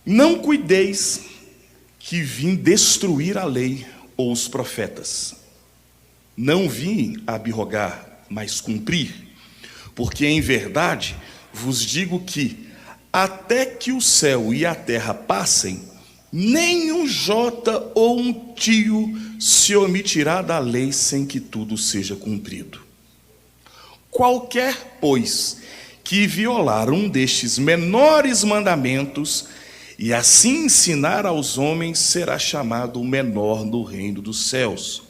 S3: Não cuideis que vim destruir a lei ou os profetas. Não vim abrogar, mas cumprir, porque em verdade vos digo que, até que o céu e a terra passem, nem um jota ou um tio se omitirá da lei sem que tudo seja cumprido. Qualquer, pois, que violar um destes menores mandamentos e assim ensinar aos homens, será chamado o menor no reino dos céus.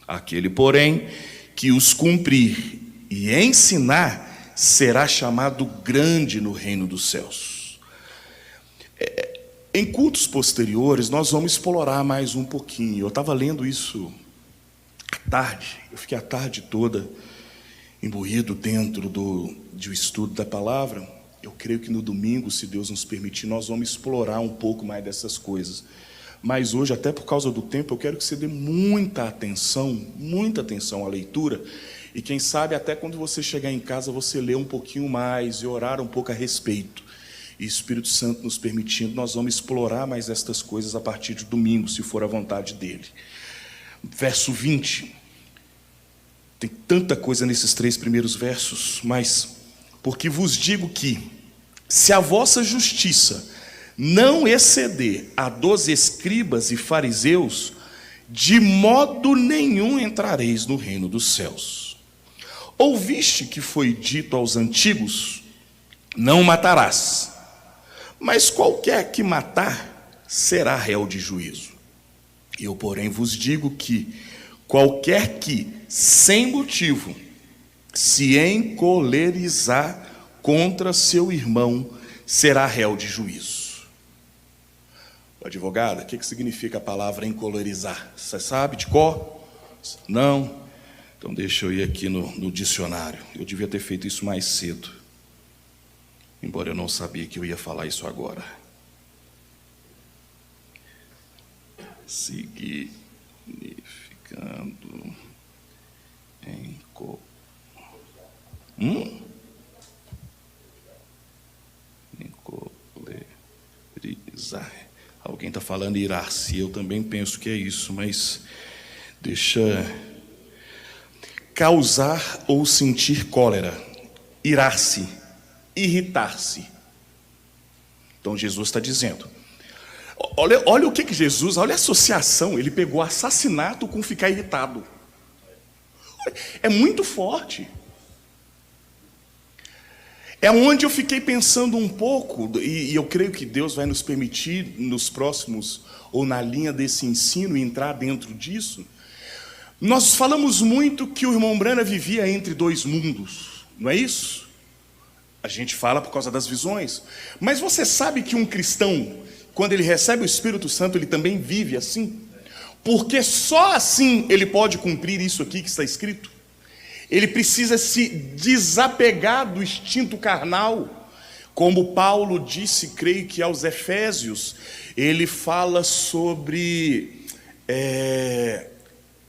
S3: Aquele, porém, que os cumprir e ensinar, será chamado grande no reino dos céus. Em cultos posteriores, nós vamos explorar mais um pouquinho. Eu estava lendo isso à tarde, eu fiquei a tarde toda imbuído dentro do estudo da palavra. Eu creio que no domingo, se Deus nos permitir, nós vamos explorar um pouco mais dessas coisas. Mas hoje, até por causa do tempo, eu quero que você dê muita atenção à leitura. E quem sabe até quando você chegar em casa, você lê um pouquinho mais e orar um pouco a respeito. E Espírito Santo nos permitindo, nós vamos explorar mais estas coisas a partir de domingo, se for a vontade dele. Verso 20. Tem tanta coisa nesses 3 primeiros versos, mas porque vos digo que, se a vossa justiça não exceder a dos escribas e fariseus, de modo nenhum entrareis no reino dos céus. Ouviste que foi dito aos antigos: não matarás, mas qualquer que matar será réu de juízo. Eu, porém, vos digo que qualquer que, sem motivo, se encolerizar contra seu irmão, será réu de juízo. Advogada, o que significa a palavra encolerizar? Você sabe de cor? Não? Então deixa eu ir aqui no dicionário. Eu devia ter feito isso mais cedo, embora eu não sabia que eu ia falar isso agora. Significando encolerizar. Alguém está falando irar-se, eu também penso que é isso, mas deixa... Causar ou sentir cólera, irar-se, irritar-se. Então Jesus está dizendo, olha o que Jesus, olha a associação, ele pegou assassinato com ficar irritado. É muito forte. É onde eu fiquei pensando um pouco, e eu creio que Deus vai nos permitir, nos próximos, ou na linha desse ensino, entrar dentro disso. Nós falamos muito que o irmão Brana vivia entre 2 mundos. Não é isso? A gente fala por causa das visões. Mas você sabe que um cristão, quando ele recebe o Espírito Santo, ele também vive assim? Porque só assim ele pode cumprir isso aqui que está escrito. Ele precisa se desapegar do instinto carnal. Como Paulo disse, creio que aos Efésios, ele fala sobre...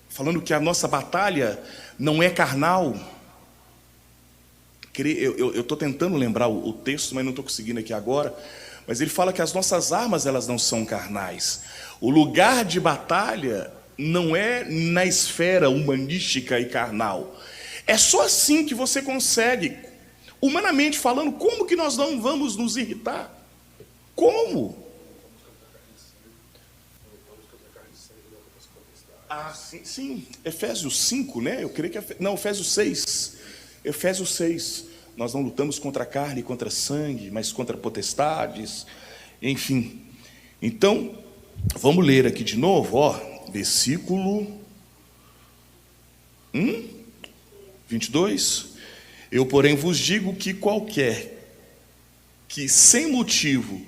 S3: falando que a nossa batalha não é carnal. Eu estou tentando lembrar o texto, mas não estou conseguindo aqui agora. Mas ele fala que as nossas armas, elas não são carnais. O lugar de batalha não é na esfera humanística e carnal. É só assim que você consegue, humanamente falando, como que nós não vamos nos irritar? Como? Sim. Efésios 5, né? Eu creio que não, Efésios 6. Efésios 6. Nós não lutamos contra a carne e contra sangue, mas contra potestades, enfim. Então, vamos ler aqui de novo, versículo 22. Eu, porém, vos digo que qualquer que sem motivo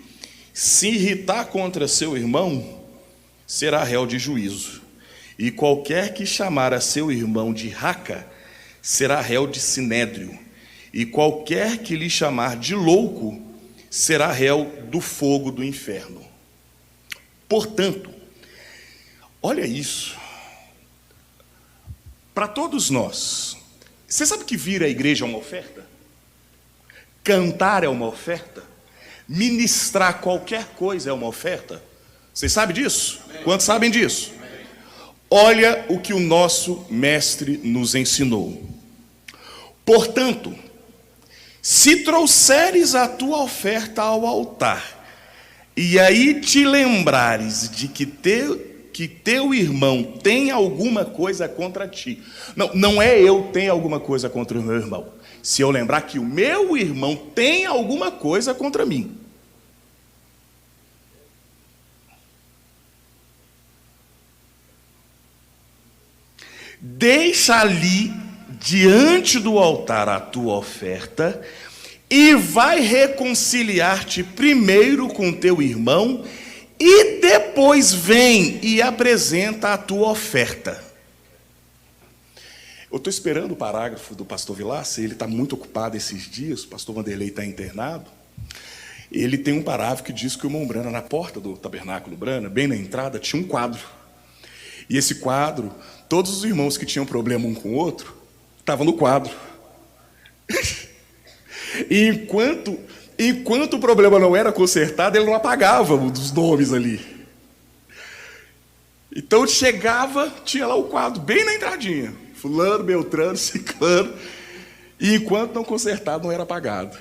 S3: se irritar contra seu irmão, será réu de juízo. E qualquer que chamar a seu irmão de raca, será réu de sinédrio. E qualquer que lhe chamar de louco, será réu do fogo do inferno. Portanto, olha isso. Para todos nós, você sabe que vir à igreja é uma oferta? Cantar é uma oferta? Ministrar qualquer coisa é uma oferta? Vocês sabem disso? Quantos sabem disso? Olha o que o nosso mestre nos ensinou. Portanto, se trouxeres a tua oferta ao altar, e aí te lembrares de que teu irmão tem alguma coisa contra ti. Não é eu tenho alguma coisa contra o meu irmão. Se eu lembrar que o meu irmão tem alguma coisa contra mim. Deixa ali diante do altar a tua oferta e vai reconciliar-te primeiro com teu irmão e depois vem e apresenta a tua oferta. Eu estou esperando o parágrafo do pastor Vilaça, ele está muito ocupado esses dias, o pastor Vanderlei está internado. Ele tem um parágrafo que diz que o irmão Brana, na porta do tabernáculo Brana, bem na entrada, tinha um quadro. E esse quadro, todos os irmãos que tinham problema um com o outro, estavam no quadro. E enquanto o problema não era consertado, ele não apagava os nomes ali. Então chegava, tinha lá o quadro, bem na entradinha. Fulano, Beltrano, Ciclano. E enquanto não consertado, não era apagado.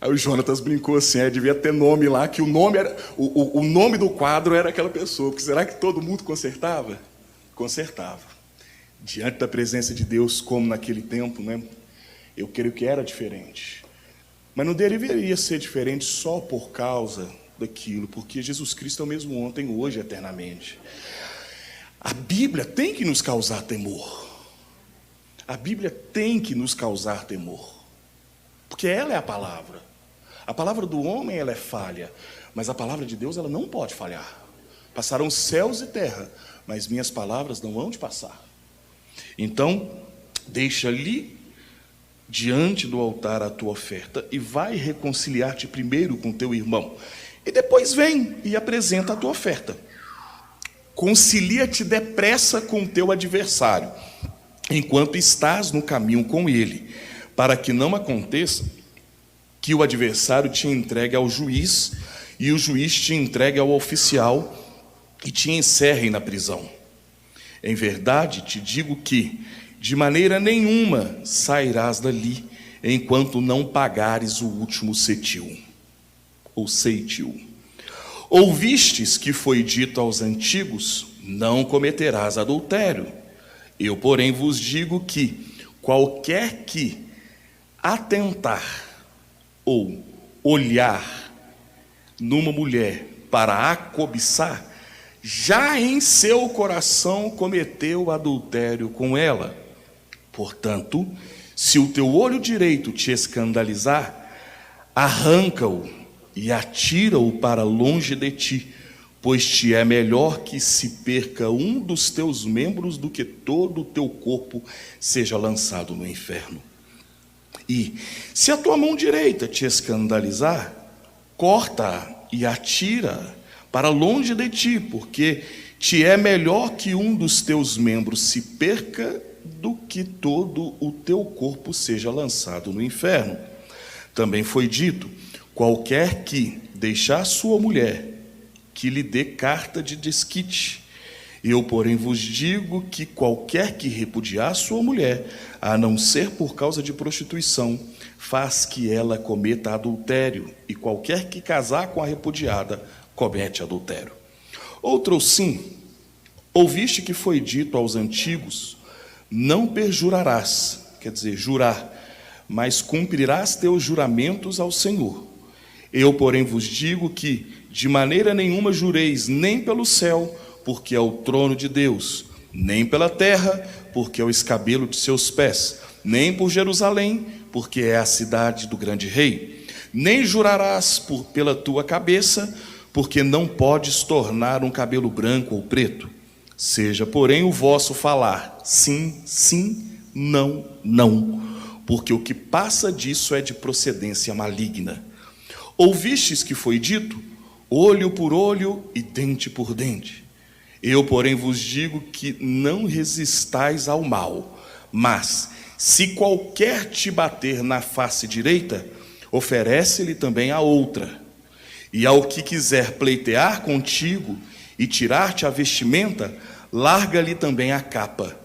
S3: Aí o Jonatas brincou assim, devia ter nome lá, que o nome era o nome do quadro era aquela pessoa. Porque será que todo mundo consertava? Consertava. Diante da presença de Deus, como naquele tempo, né? Eu creio que era diferente. Mas não deveria ser diferente só por causa daquilo, porque Jesus Cristo é o mesmo ontem, hoje, eternamente. A Bíblia tem que nos causar temor. A Bíblia tem que nos causar temor. Porque ela é a palavra. A palavra do homem, ela é falha. Mas a palavra de Deus, ela não pode falhar. Passarão céus e terra, mas minhas palavras não hão de passar. Então, deixa ali diante do altar a tua oferta e vai reconciliar-te primeiro com teu irmão. E depois vem e apresenta a tua oferta. Concilia-te depressa com o teu adversário, enquanto estás no caminho com ele, para que não aconteça que o adversário te entregue ao juiz e o juiz te entregue ao oficial e te encerrem na prisão. Em verdade, te digo que, de maneira nenhuma, sairás dali, enquanto não pagares o último cetil, ou ceitil. Ouvistes que foi dito aos antigos, não cometerás adultério. Eu, porém, vos digo que, qualquer que atentar ou olhar numa mulher para a cobiçar, já em seu coração cometeu adultério com ela. Portanto, Se o teu olho direito te escandalizar, arranca-o e atira-o para longe de ti, pois te é melhor que se perca um dos teus membros do que todo o teu corpo seja lançado no inferno. E se a tua mão direita te escandalizar, corta-a e atira para longe de ti, porque te é melhor que um dos teus membros se perca do que todo o teu corpo seja lançado no inferno. Também foi dito: qualquer que deixar sua mulher, que lhe dê carta de desquite. Eu, porém, vos digo que qualquer que repudiar sua mulher, a não ser por causa de prostituição, faz que ela cometa adultério, e qualquer que casar com a repudiada, comete adultério. Outro sim, ouviste que foi dito aos antigos: não perjurarás, quer dizer, jurar, mas cumprirás teus juramentos ao Senhor. Eu, porém, vos digo que de maneira nenhuma jureis, nem pelo céu, porque é o trono de Deus, nem pela terra, porque é o escabelo de seus pés, nem por Jerusalém, porque é a cidade do grande rei. Nem jurarás pela tua cabeça, porque não podes tornar um cabelo branco ou preto. Seja, porém, o vosso falar sim, sim, não, não, porque o que passa disso é de procedência maligna. Ouvistes que foi dito: olho por olho e dente por dente. Eu, porém, vos digo que não resistais ao mal, mas, se qualquer te bater na face direita, oferece-lhe também a outra. E ao que quiser pleitear contigo e tirar-te a vestimenta, larga-lhe também a capa.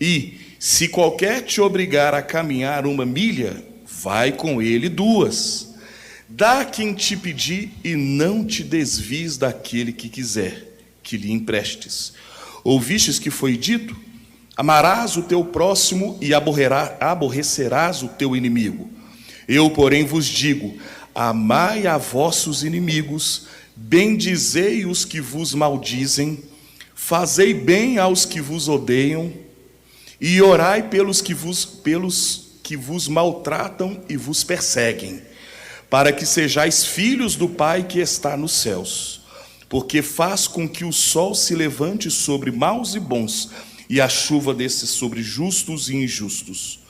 S3: E, se qualquer te obrigar a caminhar 1 milha, vai com ele 2. Dá a quem te pedir e não te desvies daquele que quiser que lhe emprestes. Ouvistes que foi dito: amarás o teu próximo e aborrecerás o teu inimigo. Eu, porém, vos digo: amai a vossos inimigos, bendizei os que vos maldizem, fazei bem aos que vos odeiam, e orai pelos que vos maltratam e vos perseguem, para que sejais filhos do Pai que está nos céus, porque faz com que o sol se levante sobre maus e bons, e a chuva desça sobre justos e injustos.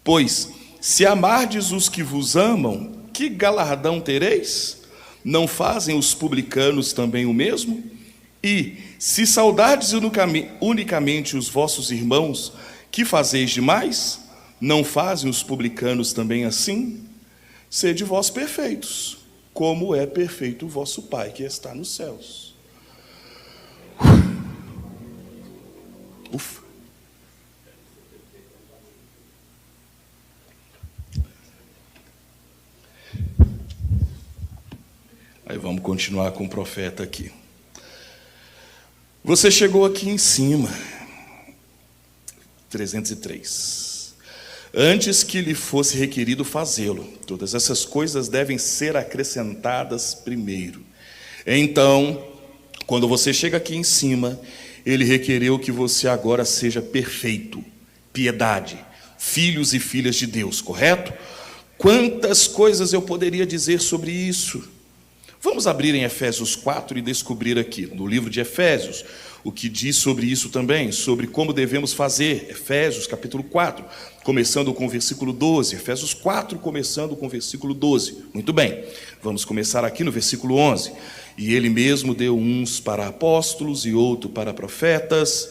S3: Pois, se amardes os que vos amam, que galardão tereis? Não fazem os publicanos também o mesmo? E, se saudardes unicamente os vossos irmãos, que fazeis demais? Não fazem os publicanos também assim? Sede vós perfeitos, como é perfeito o vosso Pai que está nos céus. Ufa. Aí vamos continuar com o profeta aqui. Você chegou aqui em cima, 303. Antes que lhe fosse requerido fazê-lo, todas essas coisas devem ser acrescentadas primeiro. Então, quando você chega aqui em cima, ele requereu que você agora seja perfeito, piedade, filhos e filhas de Deus, correto? Quantas coisas eu poderia dizer sobre isso? Vamos abrir em Efésios 4 e descobrir aqui, no livro de Efésios, o que diz sobre isso também, sobre como devemos fazer. Efésios capítulo 4, começando com o versículo 12. Efésios 4, começando com o versículo 12. Muito bem, vamos começar aqui no versículo 11. E ele mesmo deu uns para apóstolos e outro para profetas.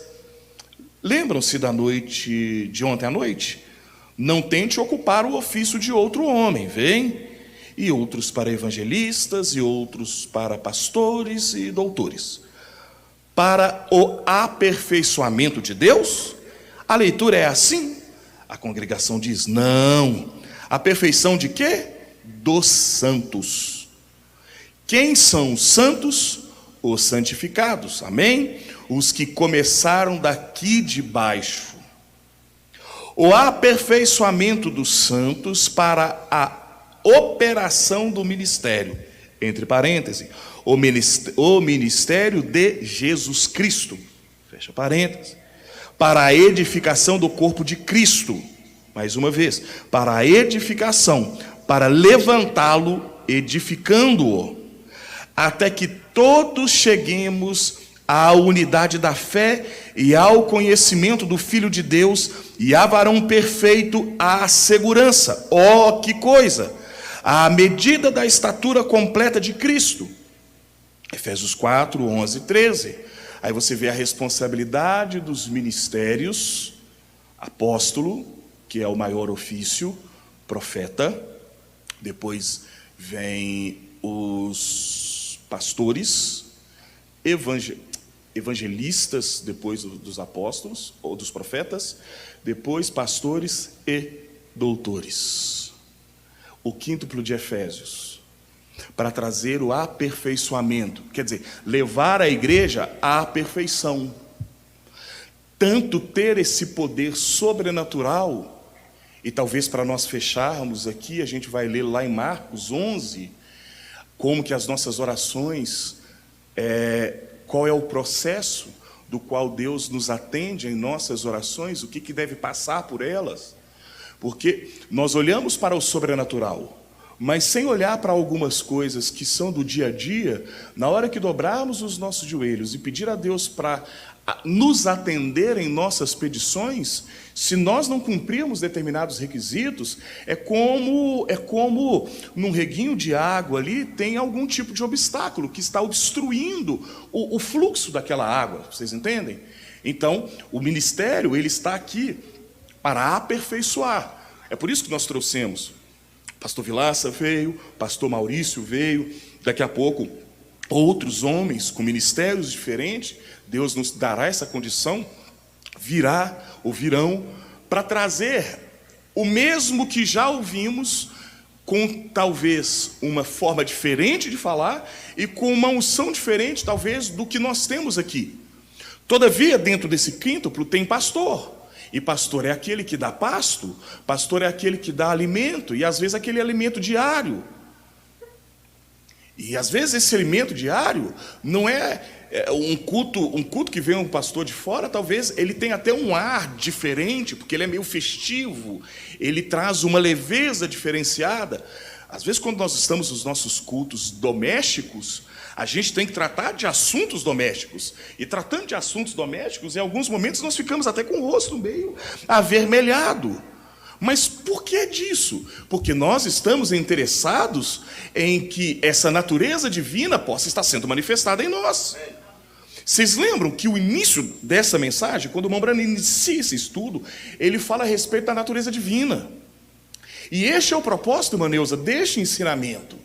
S3: Lembram-se da noite de ontem à noite? Não tente ocupar o ofício de outro homem, vem? E outros para evangelistas, e outros para pastores e doutores. Para o aperfeiçoamento de Deus? A leitura é assim? A congregação diz: não. A perfeição de quê? Dos santos. Quem são os santos? Os santificados, amém? Os que começaram daqui de baixo. O aperfeiçoamento dos santos para a operação do ministério, entre parênteses, o ministério de Jesus Cristo, fecha parênteses, para a edificação do corpo de Cristo, mais uma vez, para a edificação, para levantá-lo, edificando-o, até que todos cheguemos à unidade da fé e ao conhecimento do Filho de Deus e a varão perfeito, à segurança. Oh, que coisa! À medida da estatura completa de Cristo. Efésios 4, 11 e 13. Aí você vê a responsabilidade dos ministérios: apóstolo, que é o maior ofício, profeta, depois vem os pastores, evangelistas, depois dos apóstolos ou dos profetas, depois pastores e doutores. O quíntuplo de Efésios, para trazer o aperfeiçoamento, quer dizer, levar a igreja à perfeição. Tanto ter esse poder sobrenatural, e talvez para nós fecharmos aqui, a gente vai ler lá em Marcos 11, como que as nossas orações, qual é o processo do qual Deus nos atende em nossas orações, o que deve passar por elas. Porque nós olhamos para o sobrenatural, mas sem olhar para algumas coisas que são do dia a dia, na hora que dobrarmos os nossos joelhos e pedir a Deus para nos atender em nossas petições, se nós não cumprirmos determinados requisitos, é como num reguinho de água ali tem algum tipo de obstáculo que está obstruindo o fluxo daquela água, vocês entendem? Então, o ministério, ele está aqui para aperfeiçoar. É por isso que nós trouxemos. Pastor Vilaça veio, pastor Maurício veio, daqui a pouco outros homens com ministérios diferentes, Deus nos dará essa condição, virão para trazer o mesmo que já ouvimos, com talvez uma forma diferente de falar e com uma unção diferente talvez do que nós temos aqui. Todavia, dentro desse quíntuplo tem pastor. E pastor é aquele que dá pasto, pastor é aquele que dá alimento, e às vezes aquele alimento diário. E às vezes esse alimento diário não é um culto que vem um pastor de fora, talvez ele tenha até um ar diferente, porque ele é meio festivo, ele traz uma leveza diferenciada. Às vezes, quando nós estamos nos nossos cultos domésticos, a gente tem que tratar de assuntos domésticos. E tratando de assuntos domésticos, em alguns momentos nós ficamos até com o rosto meio avermelhado. Mas por que disso? Porque nós estamos interessados em que essa natureza divina possa estar sendo manifestada em nós. Vocês lembram que o início dessa mensagem, quando o irmão Brano inicia esse estudo, ele fala a respeito da natureza divina. E este é o propósito, irmã Neuza, deste ensinamento.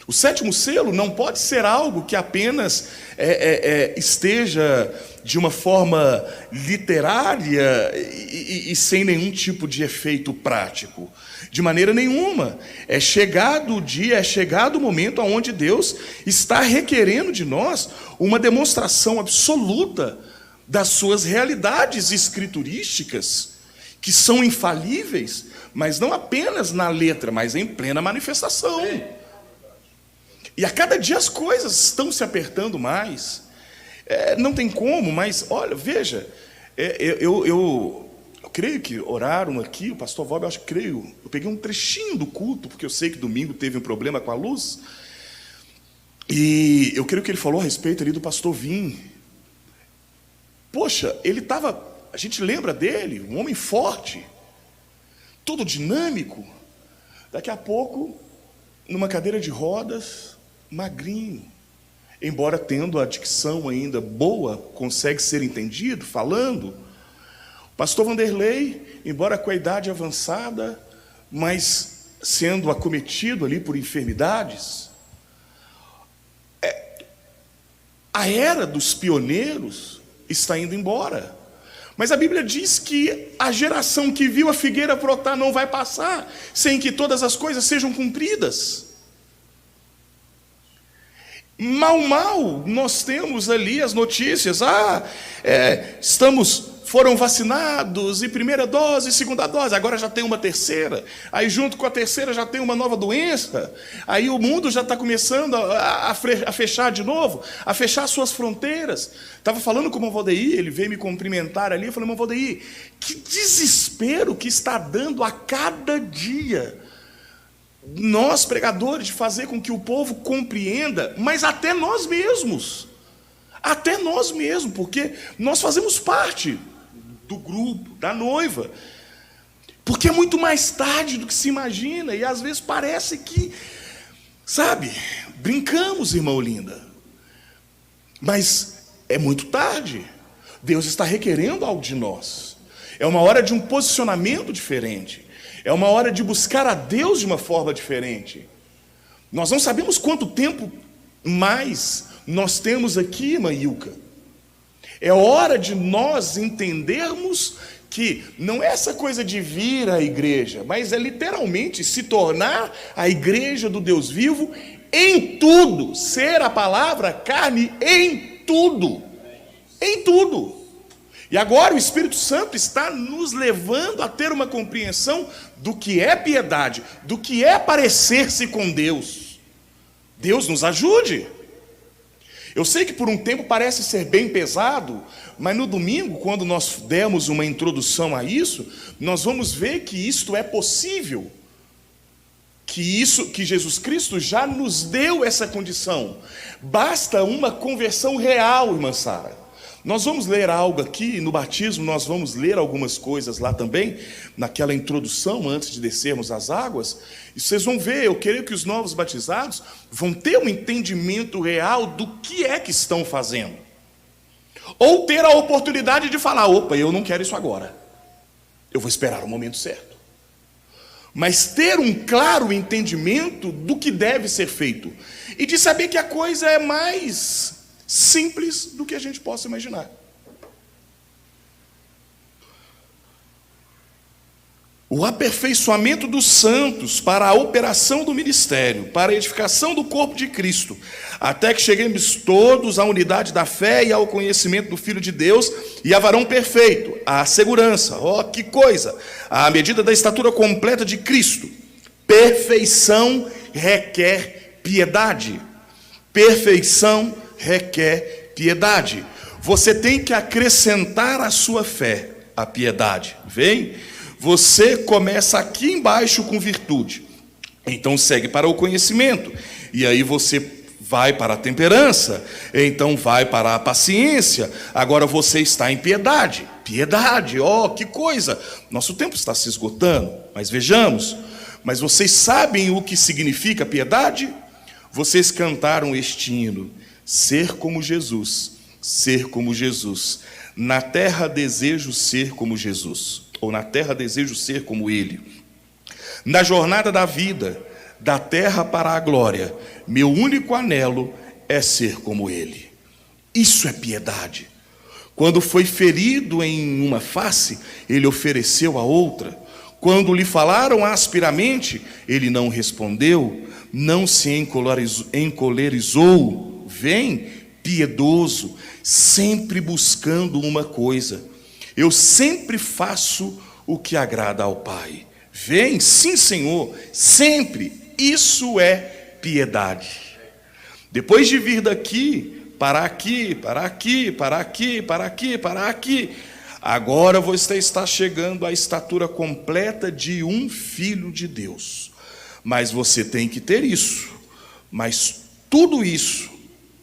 S3: O sétimo selo não pode ser algo que apenas esteja de uma forma literária e sem nenhum tipo de efeito prático. De maneira nenhuma. É chegado o dia, é chegado o momento onde Deus está requerendo de nós uma demonstração absoluta das suas realidades escriturísticas, que são infalíveis, mas não apenas na letra, mas em plena manifestação. E a cada dia as coisas estão se apertando mais. Não tem como, mas olha, veja, eu creio que oraram aqui, o pastor Bob, eu peguei um trechinho do culto, porque eu sei que domingo teve um problema com a luz, e eu creio que ele falou a respeito ali do pastor Vim. Poxa, a gente lembra dele, um homem forte, todo dinâmico, daqui a pouco, numa cadeira de rodas, magrinho, embora tendo a dicção ainda boa, consegue ser entendido, falando. O pastor Vanderlei, embora com a idade avançada, mas sendo acometido ali por enfermidades. A era dos pioneiros está indo embora. Mas a Bíblia diz que a geração que viu a figueira brotar não vai passar sem que todas as coisas sejam cumpridas. Mal, nós temos ali as notícias. Estamos foram vacinados, e primeira dose, e segunda dose, agora já tem uma terceira, aí junto com a terceira já tem uma nova doença, aí o mundo já está começando a fechar de novo, a fechar suas fronteiras. Estava falando com o irmão Valdeir, ele veio me cumprimentar ali, eu falei, irmão Valdeir, que desespero que está dando a cada dia, nós pregadores, de fazer com que o povo compreenda, mas até nós mesmos, porque nós fazemos parte do grupo, da noiva, porque é muito mais tarde do que se imagina, e às vezes parece que, sabe, brincamos, irmã Olinda, mas é muito tarde. Deus está requerendo algo de nós, é uma hora de um posicionamento diferente, é uma hora de buscar a Deus de uma forma diferente. Nós não sabemos quanto tempo mais nós temos aqui, irmã Ilka. É hora de nós entendermos que não é essa coisa de vir à igreja, mas é literalmente se tornar a igreja do Deus vivo em tudo, ser a palavra carne em tudo, em tudo. E agora o Espírito Santo está nos levando a ter uma compreensão do que é piedade, do que é parecer-se com Deus. Deus nos ajude. Eu sei que por um tempo parece ser bem pesado, mas no domingo, quando nós demos uma introdução a isso, nós vamos ver que isto é possível, que Jesus Cristo já nos deu essa condição. Basta uma conversão real, irmã Sara. Nós vamos ler algo aqui, no batismo nós vamos ler algumas coisas lá também, naquela introdução, antes de descermos as águas, e vocês vão ver, eu creio que os novos batizados vão ter um entendimento real do que é que estão fazendo. Ou ter a oportunidade de falar, opa, eu não quero isso agora, eu vou esperar o momento certo. Mas ter um claro entendimento do que deve ser feito, e de saber que a coisa é mais simples do que a gente possa imaginar. O aperfeiçoamento dos santos para a operação do ministério, para a edificação do corpo de Cristo, até que cheguemos todos à unidade da fé e ao conhecimento do Filho de Deus e a varão perfeito, à segurança, que coisa, à medida da estatura completa de Cristo. Perfeição requer piedade. Perfeição requer piedade. Você tem que acrescentar à sua fé a piedade. Vem? Você começa aqui embaixo com virtude, então segue para o conhecimento, e aí você vai para a temperança, então vai para a paciência. Agora você está em piedade. Piedade, que coisa! Nosso tempo está se esgotando, mas vejamos. Mas vocês sabem o que significa piedade? Vocês cantaram este hino: ser como Jesus, ser como Jesus. Na terra desejo ser como Jesus, ou na terra desejo ser como Ele. Na jornada da vida, da terra para a glória, meu único anelo é ser como Ele. Isso é piedade. Quando foi ferido em uma face, Ele ofereceu a outra. Quando lhe falaram asperamente, Ele não respondeu, não se encolerizou. Vem, piedoso, sempre buscando uma coisa: eu sempre faço o que agrada ao Pai. Vem, sim, Senhor, sempre. Isso é piedade. Depois de vir daqui, para aqui, agora você está chegando à estatura completa de um filho de Deus. Mas você tem que ter isso. Mas tudo isso,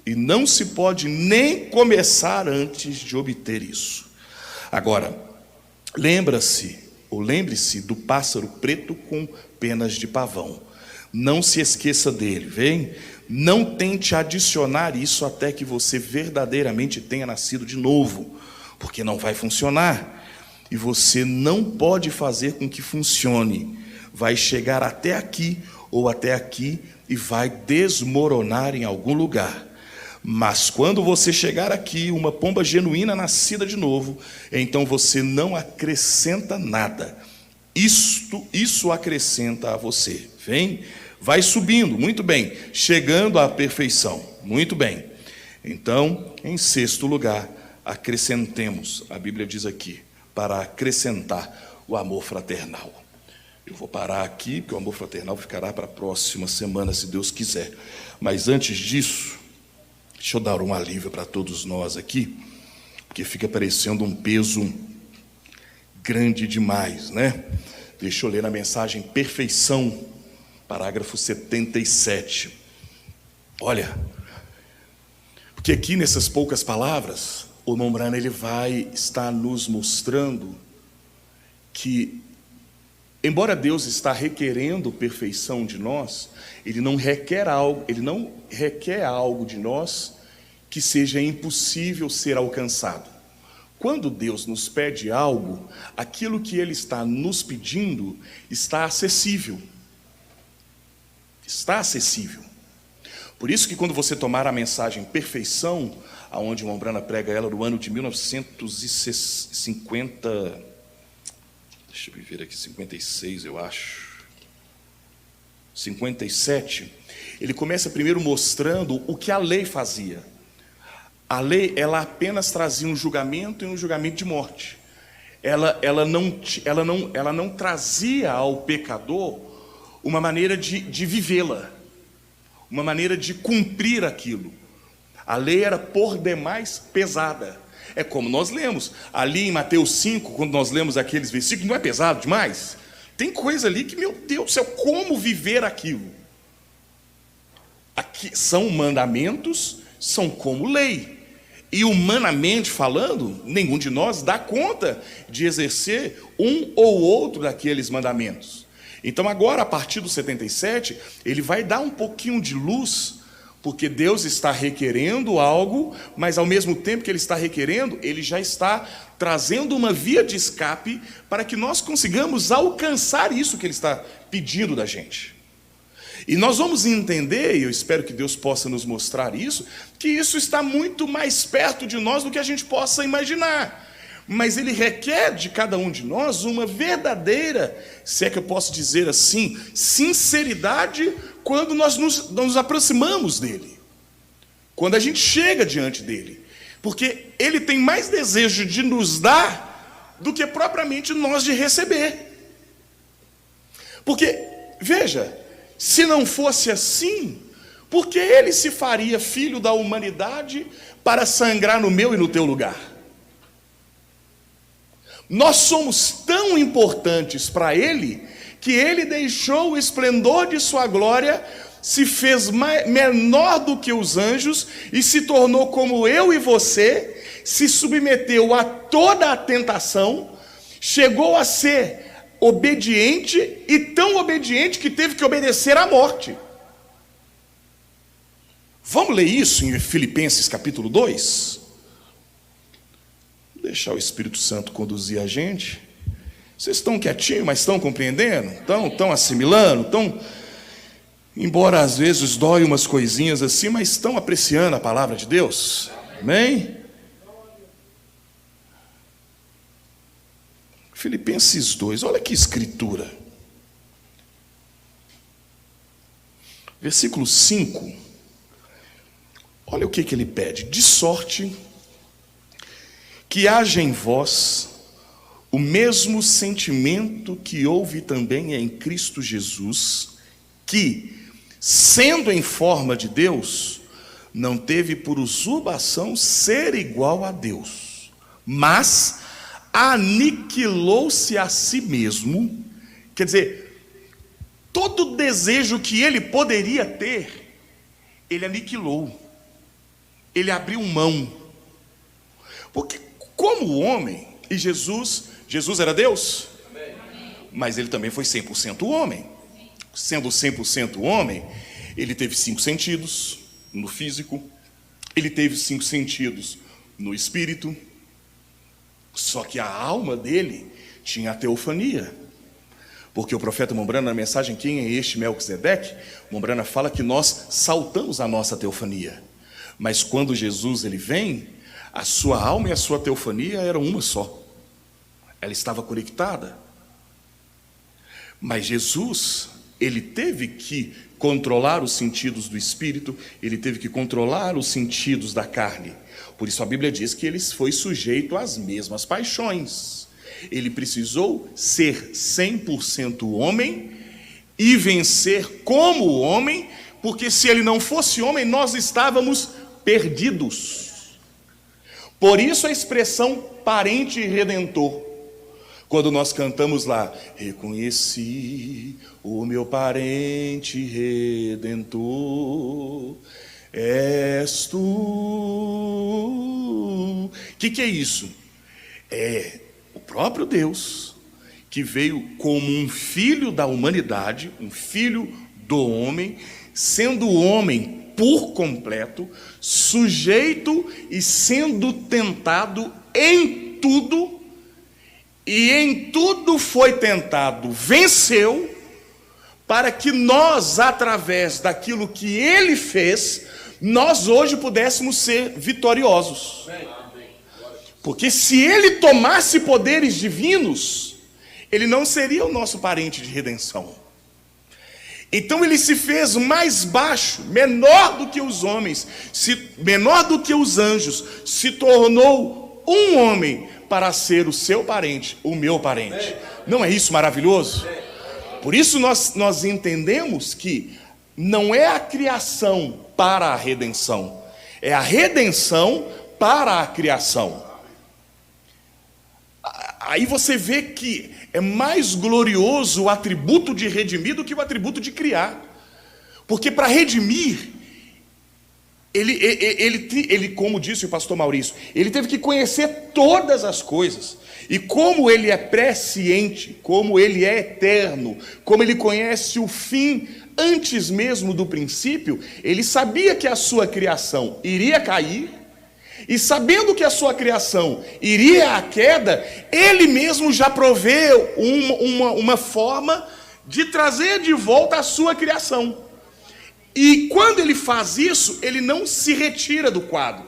S3: e não se pode nem começar antes de obter isso. Agora, lembre-se do pássaro preto com penas de pavão. Não se esqueça dele, vem? Não tente adicionar isso até que você verdadeiramente tenha nascido de novo, porque não vai funcionar. E você não pode fazer com que funcione. Vai chegar até aqui ou até aqui e vai desmoronar em algum lugar. Mas quando você chegar aqui, uma pomba genuína nascida de novo, então você não acrescenta nada. Isso acrescenta a você. Vem? Vai subindo, muito bem, chegando à perfeição. Muito bem. Então, em sexto lugar, acrescentemos, a Bíblia diz aqui, para acrescentar o amor fraternal. Eu vou parar aqui, porque o amor fraternal ficará para a próxima semana, se Deus quiser. Mas antes disso, deixa eu dar um alívio para todos nós aqui, porque fica parecendo um peso grande demais, né? Deixa eu ler na mensagem Perfeição, parágrafo 77. Olha, porque aqui nessas poucas palavras, o Mombrana ele vai estar nos mostrando que, embora Deus está requerendo perfeição de nós, Ele não requer algo de nós que seja impossível ser alcançado. Quando Deus nos pede algo, aquilo que Ele está nos pedindo está acessível. Está acessível. Por isso que quando você tomar a mensagem Perfeição, aonde o Mombrana prega ela no ano de 1950, deixa eu ver aqui, 56 eu acho, 57, ele começa primeiro mostrando o que a lei fazia. A lei, ela apenas trazia um julgamento e um julgamento de morte. Ela não trazia ao pecador uma maneira de vivê-la, uma maneira de cumprir aquilo. A lei era por demais pesada. É como nós lemos ali em Mateus 5, quando nós lemos aqueles versículos, não é pesado demais? Tem coisa ali que, meu Deus do céu, como viver aquilo? Aqui são mandamentos, são como lei. E humanamente falando, nenhum de nós dá conta de exercer um ou outro daqueles mandamentos. Então agora, a partir do 77, ele vai dar um pouquinho de luz, porque Deus está requerendo algo, mas ao mesmo tempo que Ele está requerendo, Ele já está trazendo uma via de escape para que nós consigamos alcançar isso que Ele está pedindo da gente. E nós vamos entender, e eu espero que Deus possa nos mostrar isso, que isso está muito mais perto de nós do que a gente possa imaginar. Mas Ele requer de cada um de nós uma verdadeira, se é que eu posso dizer assim, sinceridade quando nós nos aproximamos dEle. Quando a gente chega diante dEle. Porque Ele tem mais desejo de nos dar do que propriamente nós de receber. Porque, veja, se não fosse assim, por que Ele se faria filho da humanidade para sangrar no meu e no teu lugar? Nós somos tão importantes para Ele, que Ele deixou o esplendor de sua glória, se fez menor do que os anjos, e se tornou como eu e você, se submeteu a toda a tentação, chegou a ser obediente, e tão obediente que teve que obedecer à morte. Vamos ler isso em Filipenses capítulo 2? Deixar o Espírito Santo conduzir a gente. Vocês estão quietinhos, mas estão compreendendo? Estão assimilando? Embora às vezes dói umas coisinhas assim, mas estão apreciando a palavra de Deus? Amém? Filipenses 2, olha que escritura. Versículo 5. Olha o que ele pede. De sorte que haja em vós o mesmo sentimento que houve também em Cristo Jesus, que, sendo em forma de Deus, não teve por usurpação ser igual a Deus, mas aniquilou-se a si mesmo. Quer dizer, todo desejo que ele poderia ter, ele aniquilou, ele abriu mão. Porque como homem, e Jesus era Deus? Amém. Mas ele também foi 100% homem. Sendo 100% homem, ele teve 5 sentidos no físico, ele teve 5 sentidos no espírito, só que a alma dele tinha a teofania. Porque o profeta Mombrana, na mensagem Quem é este Melquisedeque, Mombrana fala que nós saltamos a nossa teofania. Mas quando Jesus ele vem, a sua alma e a sua teofania eram uma só. Ela estava conectada. Mas Jesus, ele teve que controlar os sentidos do espírito, ele teve que controlar os sentidos da carne. Por isso a Bíblia diz que ele foi sujeito às mesmas paixões. Ele precisou ser 100% homem e vencer como homem, porque se ele não fosse homem, nós estávamos perdidos. Por isso a expressão parente redentor. Quando nós cantamos lá, reconheci o meu parente redentor, és tu. O que é isso? É o próprio Deus que veio como um filho da humanidade, um filho do homem, sendo homem por completo, sujeito e sendo tentado em tudo, e em tudo foi tentado, venceu, para que nós, através daquilo que ele fez, nós hoje pudéssemos ser vitoriosos. Porque se ele tomasse poderes divinos, ele não seria o nosso parente de redenção. Então ele se fez mais baixo, menor do que os homens, menor do que os anjos, se tornou um homem para ser o seu parente, o meu parente. Não é isso maravilhoso? Por isso nós entendemos que não é a criação para a redenção, é a redenção para a criação. Aí você vê que é mais glorioso o atributo de redimir do que o atributo de criar. Porque para redimir, ele, como disse o pastor Maurício, ele teve que conhecer todas as coisas. E como ele é presciente, como ele é eterno, como ele conhece o fim antes mesmo do princípio, ele sabia que a sua criação iria cair, e sabendo que a sua criação iria à queda, ele mesmo já proveu uma forma de trazer de volta a sua criação. E quando ele faz isso, ele não se retira do quadro.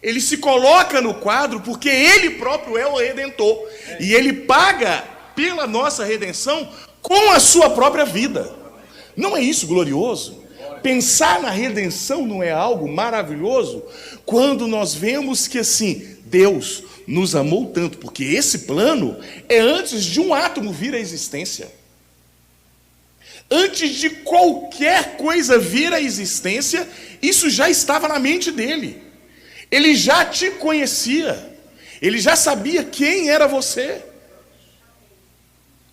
S3: Ele se coloca no quadro porque ele próprio é o Redentor. E ele paga pela nossa redenção com a sua própria vida. Não é isso glorioso? Pensar na redenção não é algo maravilhoso? Quando nós vemos que assim, Deus nos amou tanto, porque esse plano é antes de um átomo vir à existência. Antes de qualquer coisa vir à existência, isso já estava na mente dele. Ele já te conhecia. Ele já sabia quem era você.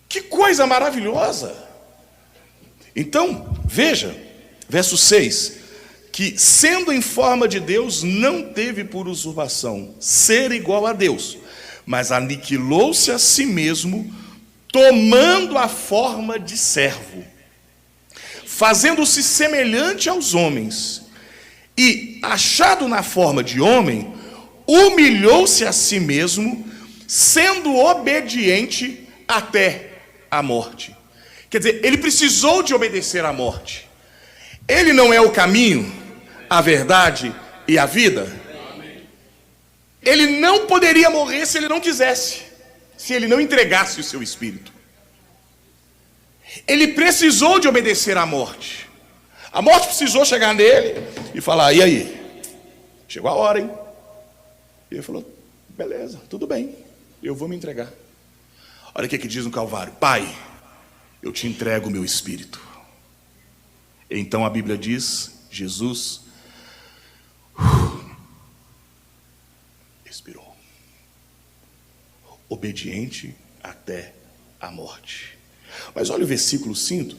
S3: Que coisa maravilhosa! Então, veja, verso 6, que sendo em forma de Deus, não teve por usurpação ser igual a Deus, mas aniquilou-se a si mesmo, tomando a forma de servo, fazendo-se semelhante aos homens, e, achado na forma de homem, humilhou-se a si mesmo, sendo obediente até a morte. Quer dizer, ele precisou de obedecer à morte. Ele não é o caminho, a verdade e a vida. Ele não poderia morrer se ele não quisesse, se ele não entregasse o seu espírito. Ele precisou de obedecer à morte. A morte precisou chegar nele e falar: e aí? Chegou a hora, hein? E ele falou: beleza, tudo bem, eu vou me entregar. Olha o que diz no Calvário: Pai, eu te entrego o meu espírito. Então a Bíblia diz, Jesus expirou, obediente até a morte. Mas olha o versículo 5,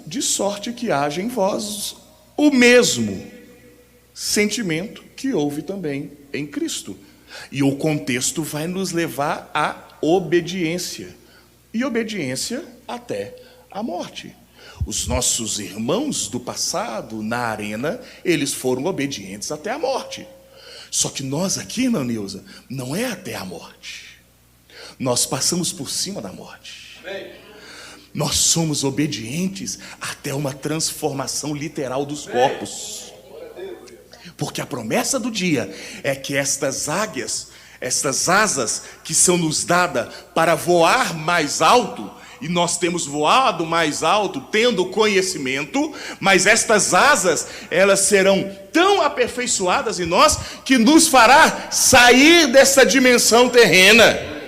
S3: de sorte que haja em vós o mesmo sentimento que houve também em Cristo. E o contexto vai nos levar à obediência, e obediência até a morte. Os nossos irmãos do passado, na arena, eles foram obedientes até a morte. Só que nós aqui, irmã Neuza, não é até a morte. Nós passamos por cima da morte. Nós somos obedientes até uma transformação literal dos corpos. Porque a promessa do dia é que estas águias, estas asas que são nos dadas para voar mais alto, e nós temos voado mais alto, tendo conhecimento, mas estas asas, elas serão tão aperfeiçoadas em nós, que nos fará sair dessa dimensão terrena.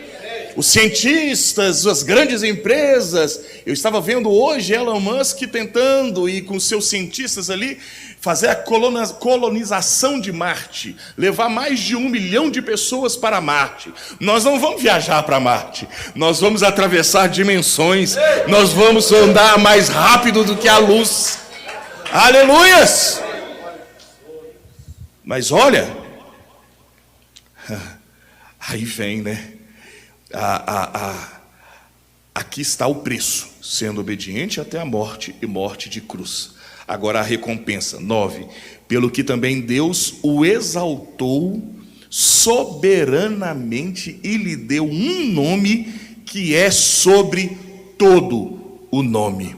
S3: Os cientistas, as grandes empresas, eu estava vendo hoje Elon Musk tentando, e com seus cientistas ali, fazer a colonização de Marte, levar mais de 1 milhão de pessoas para Marte. Nós não vamos viajar para Marte, nós vamos atravessar dimensões, nós vamos andar mais rápido do que a luz. Aleluias! Mas olha, aí vem, né? Aqui está o preço, sendo obediente até a morte, e morte de cruz. Agora a recompensa, 9. Pelo que também Deus o exaltou soberanamente e lhe deu um nome que é sobre todo o nome,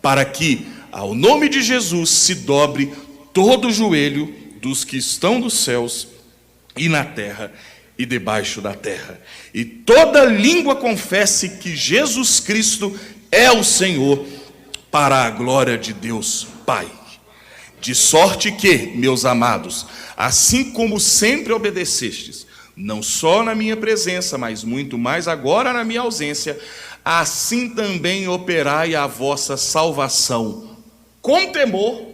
S3: para que ao nome de Jesus se dobre todo o joelho dos que estão nos céus e na terra e debaixo da terra, e toda língua confesse que Jesus Cristo é o Senhor, para a glória de Deus Pai. De sorte que, meus amados, assim como sempre obedecestes, não só na minha presença, mas muito mais agora na minha ausência, assim também operai a vossa salvação com temor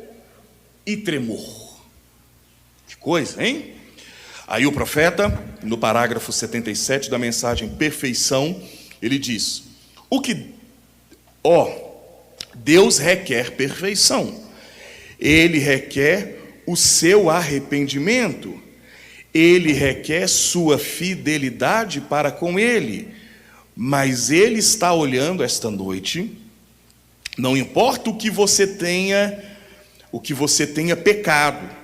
S3: e tremor. Que coisa, hein? Aí o profeta, no parágrafo 77 da mensagem Perfeição, ele diz: Deus requer perfeição, Ele requer o seu arrependimento, Ele requer sua fidelidade para com Ele, mas Ele está olhando esta noite, não importa o que você tenha pecado,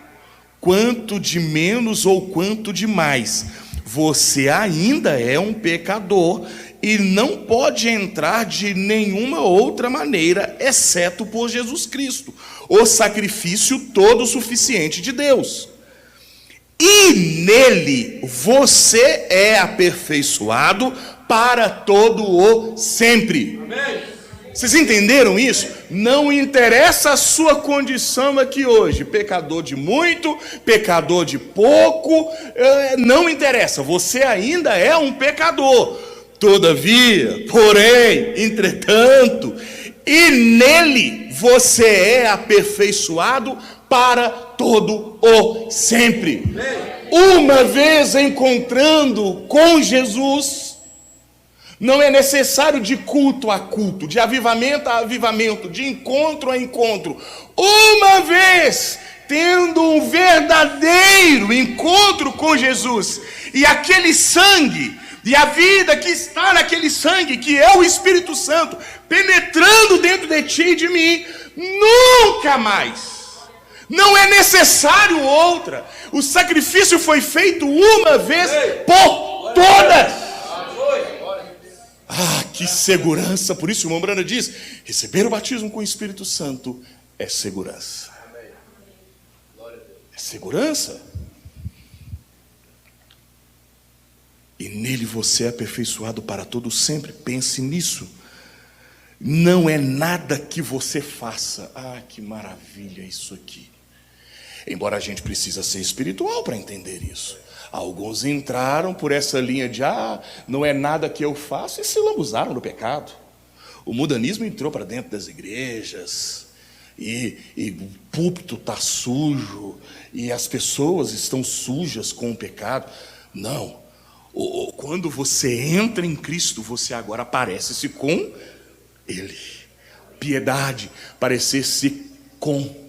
S3: quanto de menos ou quanto de mais, você ainda é um pecador, e não pode entrar de nenhuma outra maneira, exceto por Jesus Cristo, o sacrifício todo suficiente de Deus. E nele você é aperfeiçoado para todo o sempre. Amém. Vocês entenderam isso? Não interessa a sua condição aqui hoje, pecador de muito, pecador de pouco, não interessa, você ainda é um pecador. Todavia, porém, entretanto, e nele você é aperfeiçoado para todo o sempre. Uma vez encontrando com Jesus, não é necessário de culto a culto, de avivamento a avivamento, de encontro a encontro. Uma vez tendo um verdadeiro encontro com Jesus, e aquele sangue, e a vida que está naquele sangue, que é o Espírito Santo, penetrando dentro de ti e de mim, nunca mais, não é necessário outra. O sacrifício foi feito uma vez por todas. Ah, que segurança! Por isso o irmão Brana diz: receber o batismo com o Espírito Santo é segurança. É segurança. E nele você é aperfeiçoado para todo sempre. Pense nisso. Não é nada que você faça. Ah, que maravilha isso aqui. Embora a gente precisa ser espiritual para entender isso. Alguns entraram por essa linha de não é nada que eu faço, e se lambuzaram no pecado. O mundanismo entrou para dentro das igrejas, e o púlpito está sujo, e as pessoas estão sujas com o pecado. Não. Quando você entra em Cristo, você agora parece-se com Ele. Piedade, parecer-se com,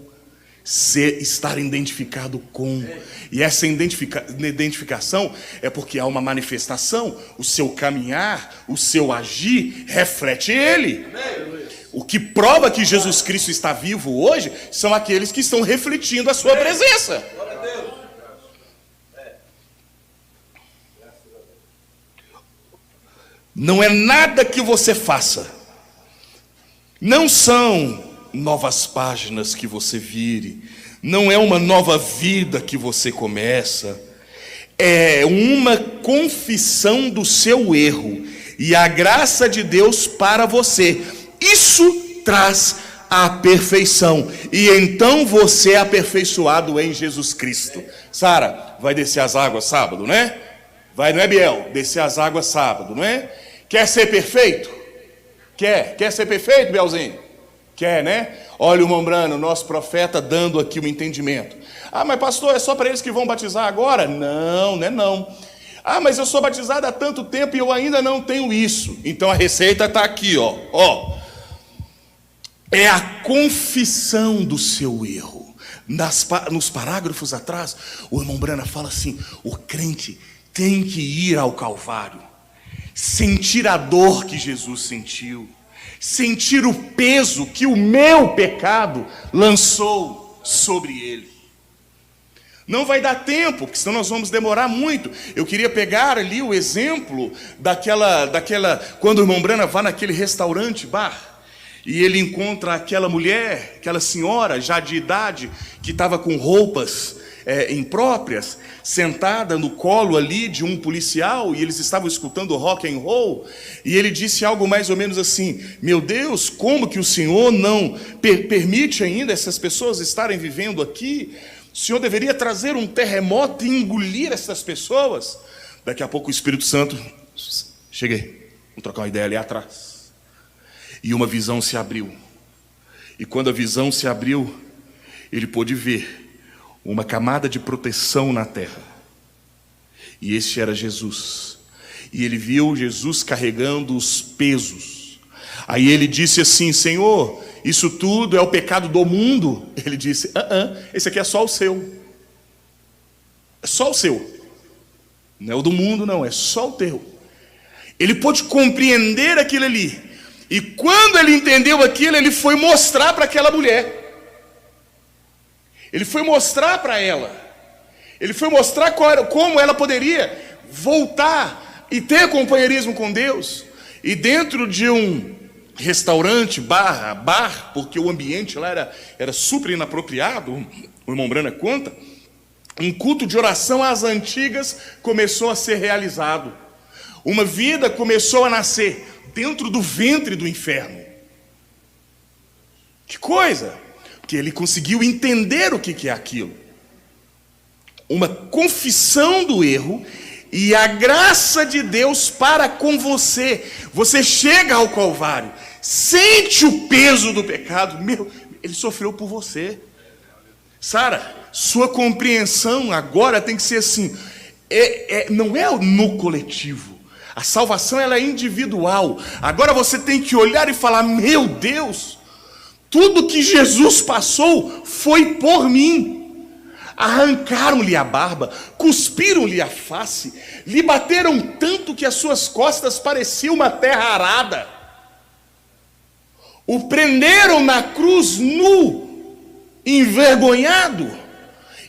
S3: estar identificado com. E essa identificação é porque há uma manifestação, o seu caminhar, o seu agir reflete Ele. O que prova que Jesus Cristo está vivo hoje são aqueles que estão refletindo a sua presença. Não é nada que você faça, não são novas páginas que você vire, não é uma nova vida que você começa, é uma confissão do seu erro, e a graça de Deus para você. Isso traz a perfeição, e então você é aperfeiçoado em Jesus Cristo. Sara, vai descer as águas sábado, né? Vai, não é, Biel? Descer as águas sábado, não é? Quer ser perfeito? Quer ser perfeito, Bielzinho? Quer, né? Olha o Mombrano, nosso profeta, dando aqui um entendimento. Ah, mas pastor, é só para eles que vão batizar agora? Não, não é não. Ah, mas eu sou batizado há tanto tempo e eu ainda não tenho isso. Então a receita está aqui, ó. É a confissão do seu erro. Nos parágrafos atrás, o irmão Brana fala assim: o crente tem que ir ao Calvário, sentir a dor que Jesus sentiu, sentir o peso que o meu pecado lançou sobre ele. Não vai dar tempo, porque senão nós vamos demorar muito. Eu queria pegar ali o exemplo daquela quando o irmão Brana vai naquele restaurante, bar, e ele encontra aquela mulher, aquela senhora já de idade, que estava com roupas impróprias, sentada no colo ali de um policial, e eles estavam escutando rock and roll, e ele disse algo mais ou menos assim: meu Deus, como que o Senhor não permite ainda essas pessoas estarem vivendo aqui? O Senhor deveria trazer um terremoto e engolir essas pessoas. Daqui a pouco o Espírito Santo: cheguei, vamos trocar uma ideia ali atrás. E uma visão se abriu. E quando a visão se abriu, ele pôde ver uma camada de proteção na terra. E esse era Jesus. E ele viu Jesus carregando os pesos. Aí ele disse assim: Senhor, isso tudo é o pecado do mundo? Ele disse: esse aqui é só o seu. É só o seu. Não é o do mundo, não, é só o teu. Ele pôde compreender aquilo ali. E quando ele entendeu aquilo, ele foi mostrar para aquela mulher. Ele foi mostrar para ela. Ele foi mostrar como ela poderia voltar e ter companheirismo com Deus. E dentro de um restaurante, bar, porque o ambiente lá era super inapropriado, o irmão Brana conta, um culto de oração às antigas começou a ser realizado. Uma vida começou a nascer dentro do ventre do inferno. Que coisa! Que ele conseguiu entender o que é aquilo. Uma confissão do erro e a graça de Deus para com você. Você chega ao Calvário, sente o peso do pecado. Ele sofreu por você. Sara, sua compreensão agora tem que ser assim. Não é no coletivo. A salvação ela é individual. Agora você tem que olhar e falar: meu Deus, tudo que Jesus passou foi por mim. Arrancaram-lhe a barba, cuspiram-lhe a face, lhe bateram tanto que as suas costas pareciam uma terra arada. O prenderam na cruz nu, envergonhado.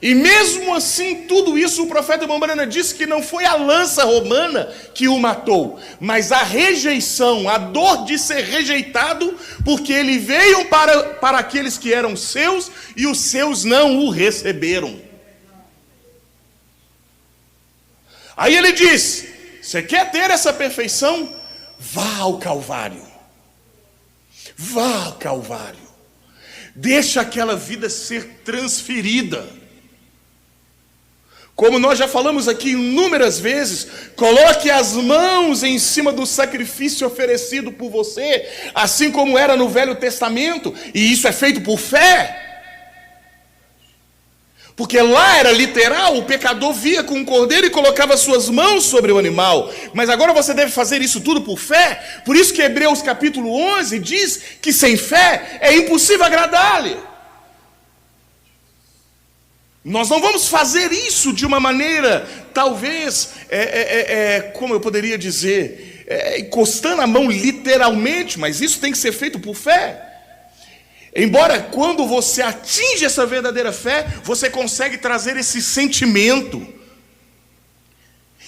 S3: E mesmo assim, tudo isso, o profeta Mombrana disse que não foi a lança romana que o matou, mas a rejeição, a dor de ser rejeitado, porque ele veio para aqueles que eram seus, e os seus não o receberam. Aí ele diz: você quer ter essa perfeição? Vá ao Calvário. Vá ao Calvário. Deixa aquela vida ser transferida. Como nós já falamos aqui inúmeras vezes, coloque as mãos em cima do sacrifício oferecido por você, assim como era no Velho Testamento, e isso é feito por fé. Porque lá era literal, o pecador via com um cordeiro e colocava suas mãos sobre o animal. Mas agora você deve fazer isso tudo por fé. Por isso que Hebreus capítulo 11 diz que sem fé é impossível agradar-lhe. Nós não vamos fazer isso de uma maneira, talvez, como eu poderia dizer, encostando a mão literalmente, mas isso tem que ser feito por fé. Embora quando você atinge essa verdadeira fé, você consegue trazer esse sentimento.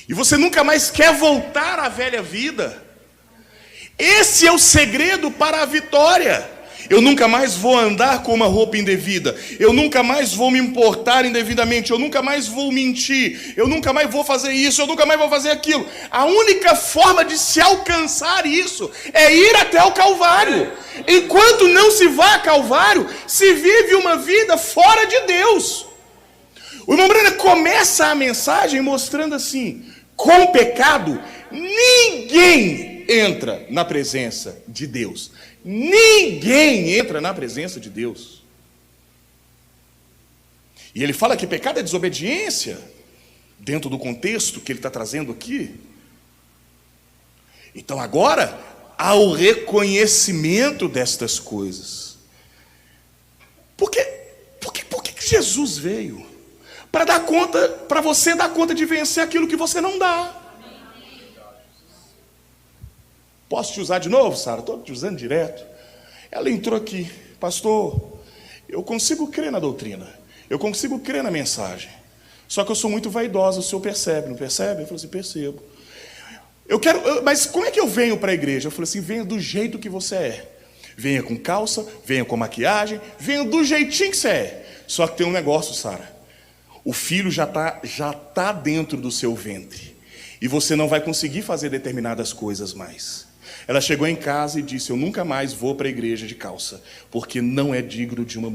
S3: E você nunca mais quer voltar à velha vida. Esse é o segredo para a vitória. Eu nunca mais vou andar com uma roupa indevida. Eu nunca mais vou me importar indevidamente. Eu nunca mais vou mentir. Eu nunca mais vou fazer isso. Eu nunca mais vou fazer aquilo. A única forma de se alcançar isso é ir até o Calvário. Enquanto não se vai a Calvário, se vive uma vida fora de Deus. O irmão Branham começa a mensagem mostrando assim: com o pecado, ninguém entra na presença de Deus. Ninguém entra na presença de Deus. E ele fala que pecado é desobediência, dentro do contexto que ele está trazendo aqui. Então agora, há o reconhecimento destas coisas. Por que Jesus veio? Para dar conta, para você dar conta de vencer aquilo que você não dá. Posso te usar de novo, Sara? Estou te usando direto. Ela entrou aqui: pastor, eu consigo crer na doutrina, eu consigo crer na mensagem, só que eu sou muito vaidosa. O senhor percebe, não percebe? Eu falei assim: percebo. Mas como é que eu venho para a igreja? Eu falei assim: venha do jeito que você é. Venha com calça, venha com maquiagem, venha do jeitinho que você é. Só que tem um negócio, Sara: o filho já tá dentro do seu ventre, e você não vai conseguir fazer determinadas coisas mais. Ela chegou em casa e disse: eu nunca mais vou para a igreja de calça, porque não é digno de uma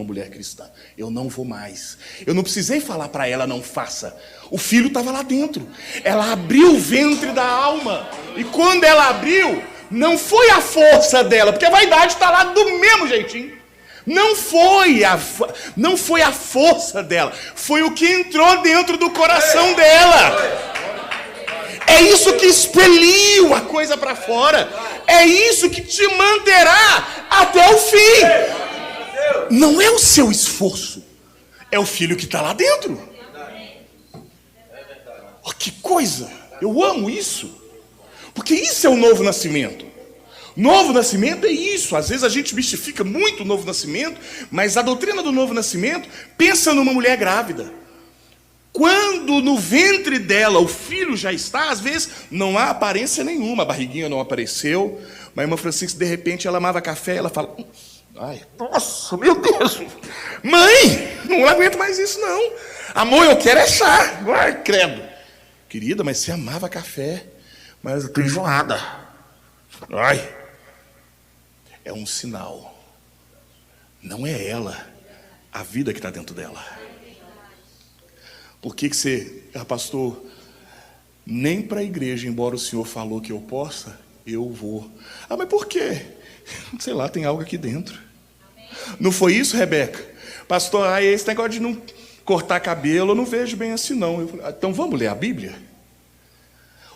S3: mulher cristã. Eu não vou mais. Eu não precisei falar para ela: não faça. O filho estava lá dentro. Ela abriu o ventre da alma, e quando ela abriu, não foi a força dela, porque a vaidade está lá do mesmo jeitinho. Não foi a força dela, foi o que entrou dentro do coração dela. É isso que expeliu a coisa para fora. É isso que te manterá até o fim. Não é o seu esforço, é o filho que está lá dentro. Oh, que coisa! Eu amo isso, porque isso é o novo nascimento. Novo nascimento é isso. Às vezes a gente mistifica muito o novo nascimento, mas a doutrina do novo nascimento pensa numa mulher grávida. Quando no ventre dela o filho já está, às vezes não há aparência nenhuma, a barriguinha não apareceu, mas a irmã Francisca, de repente, ela amava café, ela fala: ai, nossa, meu Deus, mãe, não aguento mais isso não. Amor, eu quero é chá. Ai, credo. Querida, mas você amava café, mas eu estou enjoada. Ai. É um sinal. Não é ela, a vida que está dentro dela. Por que você, pastor, nem para a igreja, embora o senhor falou que eu possa, eu vou? Ah, mas por quê? Sei lá, tem algo aqui dentro. Não foi isso, Rebeca? Pastor, esse negócio de não cortar cabelo, eu não vejo bem assim não. Eu falei: então vamos ler a Bíblia?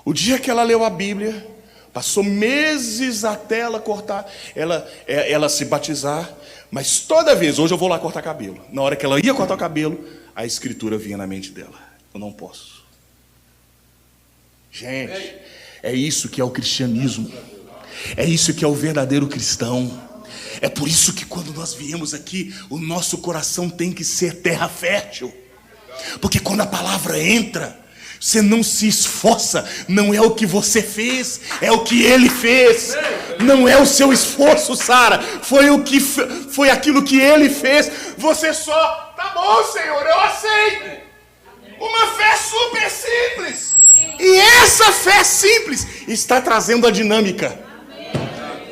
S3: O dia que ela leu a Bíblia, passou meses até ela cortar, ela se batizar, mas toda vez, hoje eu vou lá cortar cabelo. Na hora que ela ia cortar o cabelo, a escritura vinha na mente dela: eu não posso. Gente, é isso que é o cristianismo. É isso que é o verdadeiro cristão. É por isso que quando nós viemos aqui, o nosso coração tem que ser terra fértil. Porque quando a palavra entra, você não se esforça, não é o que você fez, é o que ele fez. Não é o seu esforço, Sara, foi aquilo que ele fez. Você só: tá bom, Senhor, eu aceito. Uma fé super simples. E essa fé simples está trazendo a dinâmica.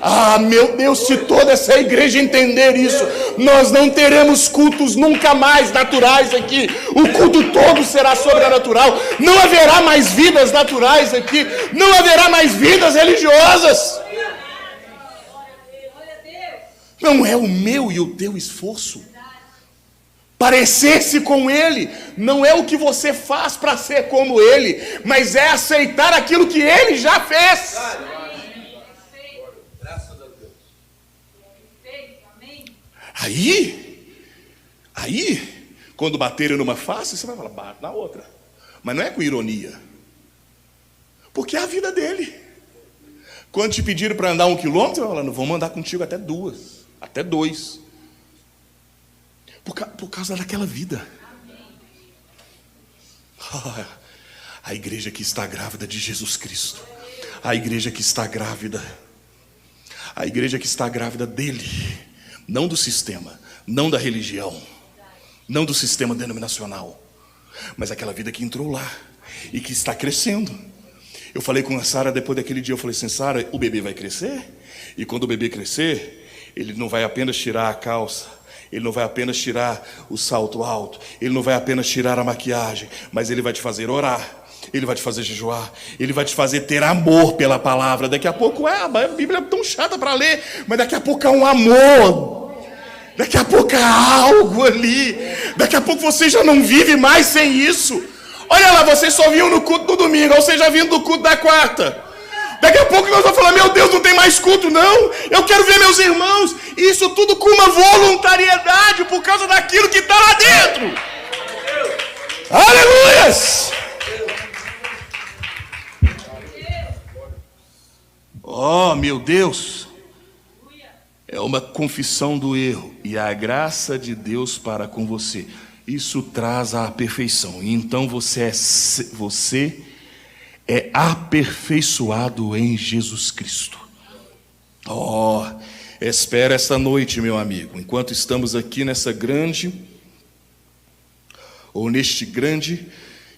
S3: Ah, meu Deus, se toda essa igreja entender isso, nós não teremos cultos nunca mais naturais aqui. O culto todo será sobrenatural. Não haverá mais vidas naturais aqui. Não haverá mais vidas religiosas. Não é o meu e o teu esforço parecer-se com ele. Não é o que você faz para ser como ele, mas é aceitar aquilo que ele já fez. Aí, quando baterem numa face, você vai falar: bate na outra. Mas não é com ironia, porque é a vida dele. Quando te pediram para andar 1 quilômetro, você vai falar: não, vamos andar contigo até 2, até 2. Por causa daquela vida. A igreja que está grávida de Jesus Cristo. A igreja que está grávida. A igreja que está grávida dele, não do sistema, não da religião, não do sistema denominacional, mas aquela vida que entrou lá e que está crescendo. Eu falei com a Sara depois daquele dia, eu falei assim: Sara, o bebê vai crescer, e quando o bebê crescer, ele não vai apenas tirar a calça, ele não vai apenas tirar o salto alto, ele não vai apenas tirar a maquiagem, mas ele vai te fazer orar, ele vai te fazer jejuar, ele vai te fazer ter amor pela palavra. Daqui a pouco, a Bíblia é tão chata para ler, mas daqui a pouco há um amor, daqui a pouco há algo ali, daqui a pouco você já não vive mais sem isso. Olha lá, vocês só vinham no culto do domingo, ou seja, vindo do culto da quarta. Daqui a pouco nós vamos falar: meu Deus, não tem mais culto não, eu quero ver meus irmãos. Isso tudo com uma voluntariedade, por causa daquilo que está lá dentro. Aleluias! Oh, meu Deus! É uma confissão do erro e a graça de Deus para com você. Isso traz a perfeição. E então você é aperfeiçoado em Jesus Cristo. Oh, espera esta noite, meu amigo, enquanto estamos aqui neste grande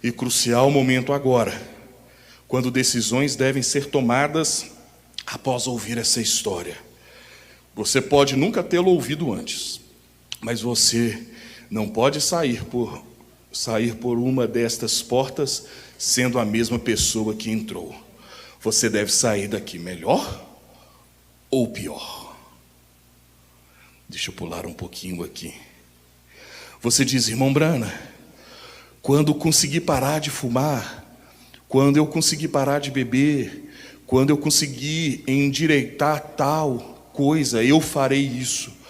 S3: e crucial momento agora, quando decisões devem ser tomadas após ouvir essa história. Você pode nunca tê-lo ouvido antes, mas você não pode sair por uma destas portas sendo a mesma pessoa que entrou. Você deve sair daqui melhor ou pior. Deixa eu pular um pouquinho aqui. Você diz: irmão Brana, quando conseguir parar de fumar, quando eu conseguir parar de beber, quando eu conseguir endireitar tal coisa, eu farei isso.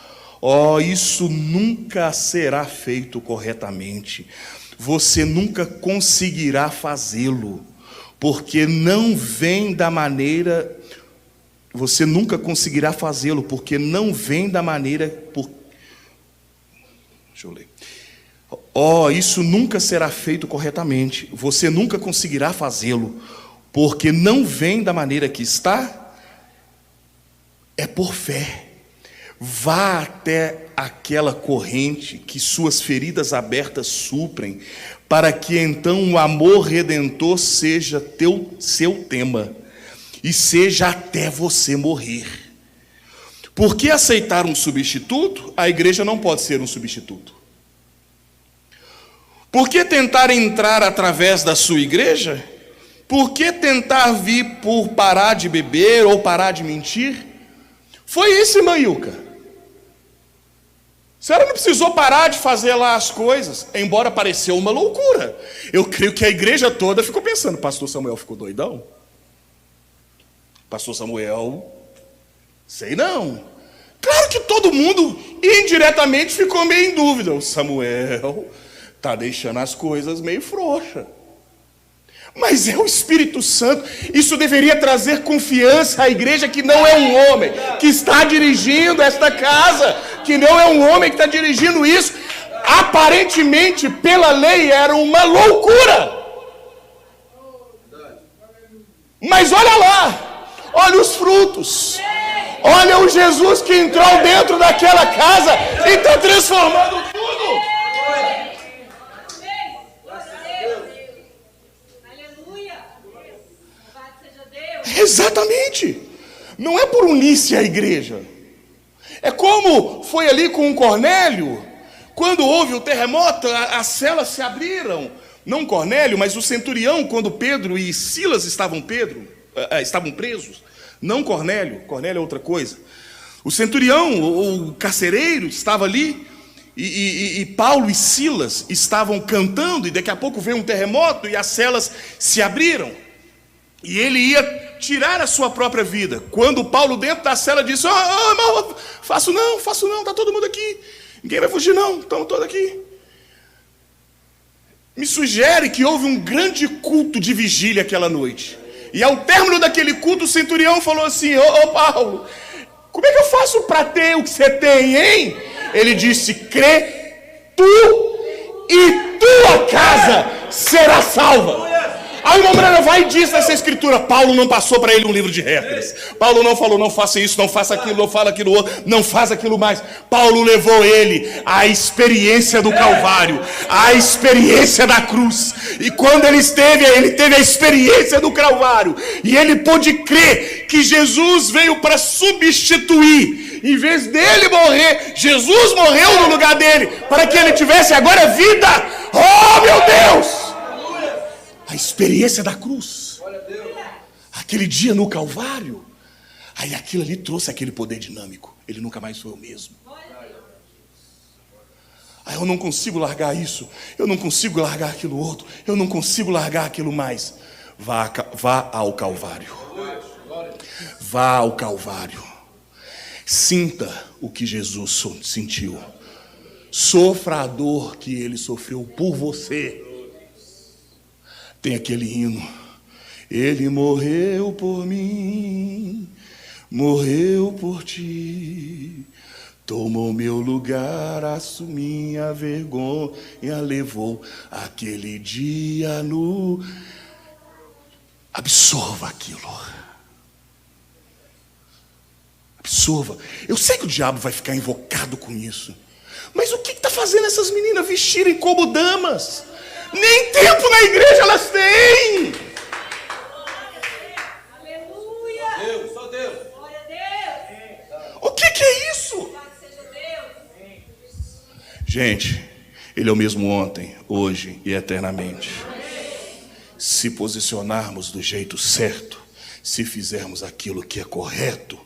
S3: Oh, isso nunca será feito corretamente. Você nunca conseguirá fazê-lo, porque não vem da maneira. Você nunca conseguirá fazê-lo, porque não vem da maneira. Deixa eu ler. Oh, isso nunca será feito corretamente. Você nunca conseguirá fazê-lo, porque não vem da maneira que está. É por fé. Vá até aquela corrente que suas feridas abertas suprem, para que então o amor redentor seja seu tema, e seja até você morrer. Por que aceitar um substituto? A igreja não pode ser um substituto. Por que tentar entrar através da sua igreja? Por que tentar vir por parar de beber ou parar de mentir? Foi isso, irmã Ilka. A senhora não precisou parar de fazer lá as coisas, embora pareceu uma loucura. Eu creio que a igreja toda ficou pensando: pastor Samuel ficou doidão? Pastor Samuel, sei não. Claro que todo mundo indiretamente ficou meio em dúvida. O Samuel está deixando as coisas meio frouxas. Mas é o Espírito Santo. Isso deveria trazer confiança à igreja, que não é um homem que está dirigindo esta casa, que não é um homem que está dirigindo isso. Aparentemente, pela lei, era uma loucura. Mas olha lá, olha os frutos. Olha o Jesus que entrou dentro daquela casa e está transformando tudo. Exatamente. Não é por unir-se à igreja. É como foi ali com o Cornélio. Quando houve o terremoto, as celas se abriram. Não Cornélio, mas o centurião, quando Pedro e Silas estavam presos. Não Cornélio. Cornélio é outra coisa. O centurião, o carcereiro, estava ali. E Paulo e Silas estavam cantando. E daqui a pouco veio um terremoto e as celas se abriram. E ele ia tirar a sua própria vida. Quando Paulo, dentro da cela, disse: irmão, faço não, está todo mundo aqui. Ninguém vai fugir não, estamos todos aqui. Me sugere que houve um grande culto de vigília aquela noite. E ao término daquele culto, o centurião falou assim: ô Paulo, como é que eu faço para ter o que você tem, hein? Ele disse: crê tu e tua casa será salva. Aí o irmão Branham vai e diz nessa escritura: Paulo não passou para ele um livro de regras. Paulo não falou, não faça isso, não faça aquilo, não fala aquilo outro, não faz aquilo mais. Paulo levou ele à experiência do Calvário, à experiência da cruz. E quando ele teve a experiência do Calvário, e ele pôde crer que Jesus veio para substituir. Em vez dele morrer, Jesus morreu no lugar dele, para que ele tivesse agora vida. Oh, meu Deus! A experiência da cruz, aquele dia no Calvário, aí aquilo ali trouxe aquele poder dinâmico. Ele nunca mais foi o mesmo. Aí eu não consigo largar isso, eu não consigo largar aquilo outro, eu não consigo largar aquilo mais. Vá ao Calvário. Vá ao Calvário. Sinta o que Jesus sentiu. Sofra a dor que ele sofreu por você. Tem aquele hino: ele morreu por mim, morreu por ti, tomou meu lugar, assumiu minha vergonha, levou aquele dia no... Absorva aquilo. Absorva. Eu sei que o diabo vai ficar invocado com isso, mas o que está fazendo essas meninas vestirem como damas? Nem tempo na igreja elas têm.
S4: Aleluia. Deus, só Deus. Glória a Deus.
S3: O que é isso? Gente, ele é o mesmo ontem, hoje e eternamente. Se posicionarmos do jeito certo, se fizermos aquilo que é correto,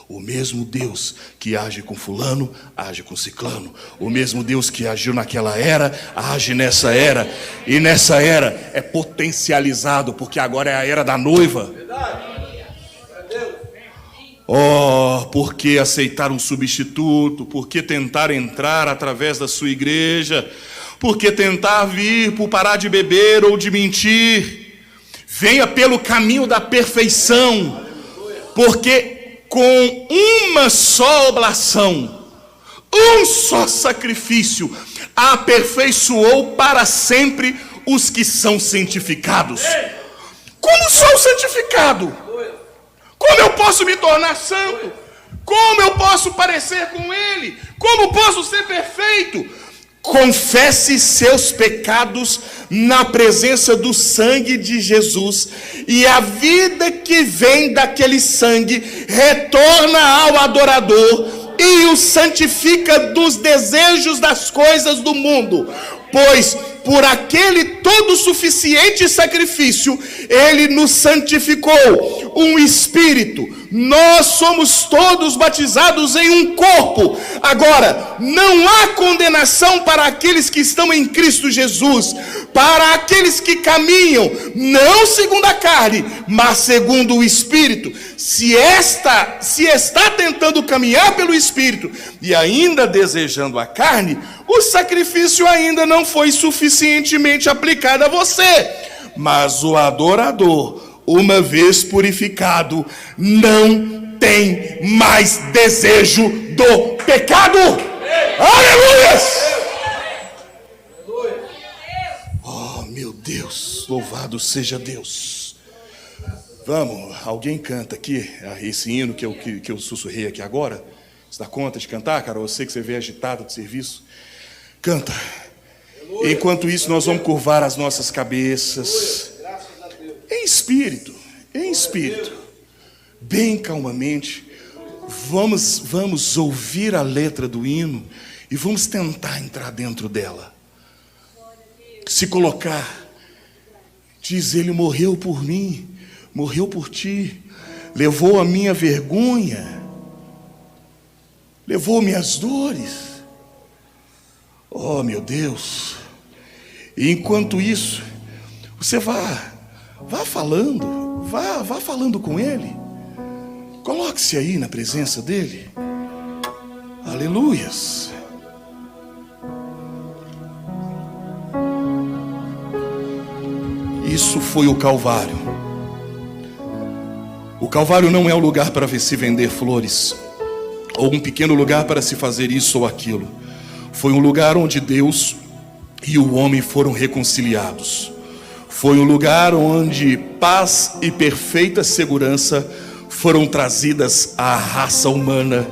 S3: o mesmo Deus que age com fulano, age com ciclano. O mesmo Deus que agiu naquela era, age nessa era. E nessa era é potencializado, porque agora é a era da noiva. Oh, por que aceitar um substituto? Por que tentar entrar através da sua igreja? Por que tentar vir por parar de beber ou de mentir? Venha pelo caminho da perfeição, porque com uma só oblação, um só sacrifício, aperfeiçoou para sempre os que são santificados. Como sou santificado? Como eu posso me tornar santo? Como eu posso parecer com Ele? Como posso ser perfeito? Confesse seus pecados na presença do sangue de Jesus, e a vida que vem daquele sangue retorna ao adorador e o santifica dos desejos das coisas do mundo, pois por aquele todo suficiente sacrifício ele nos santificou. Um espírito, nós somos todos batizados em um corpo. Agora, não há condenação para aqueles que estão em Cristo Jesus, para aqueles que caminham não segundo a carne, mas segundo o Espírito. Se está tentando caminhar pelo Espírito e ainda desejando a carne, o sacrifício ainda não foi suficientemente aplicado a você. Mas o adorador, uma vez purificado, não tem mais desejo do pecado. Aleluia! Oh, meu Deus, louvado seja Deus. Vamos, alguém canta aqui esse hino que eu sussurrei aqui agora. Você dá conta de cantar, Carol? Eu sei que você veio agitado de serviço. Canta. Enquanto isso, nós vamos curvar as nossas cabeças em espírito, bem calmamente. Vamos ouvir a letra do hino e vamos tentar entrar dentro dela. Se colocar. Diz: ele morreu por mim, morreu por ti, levou a minha vergonha, levou minhas dores. Oh, meu Deus. E enquanto isso, você vá falando, vá falando com Ele. Coloque-se aí na presença dEle. Aleluias. Isso foi o Calvário. O Calvário não é o lugar para se vender flores, ou um pequeno lugar para se fazer isso ou aquilo. Foi um lugar onde Deus e o homem foram reconciliados. Foi um lugar onde paz e perfeita segurança foram trazidas à raça humana.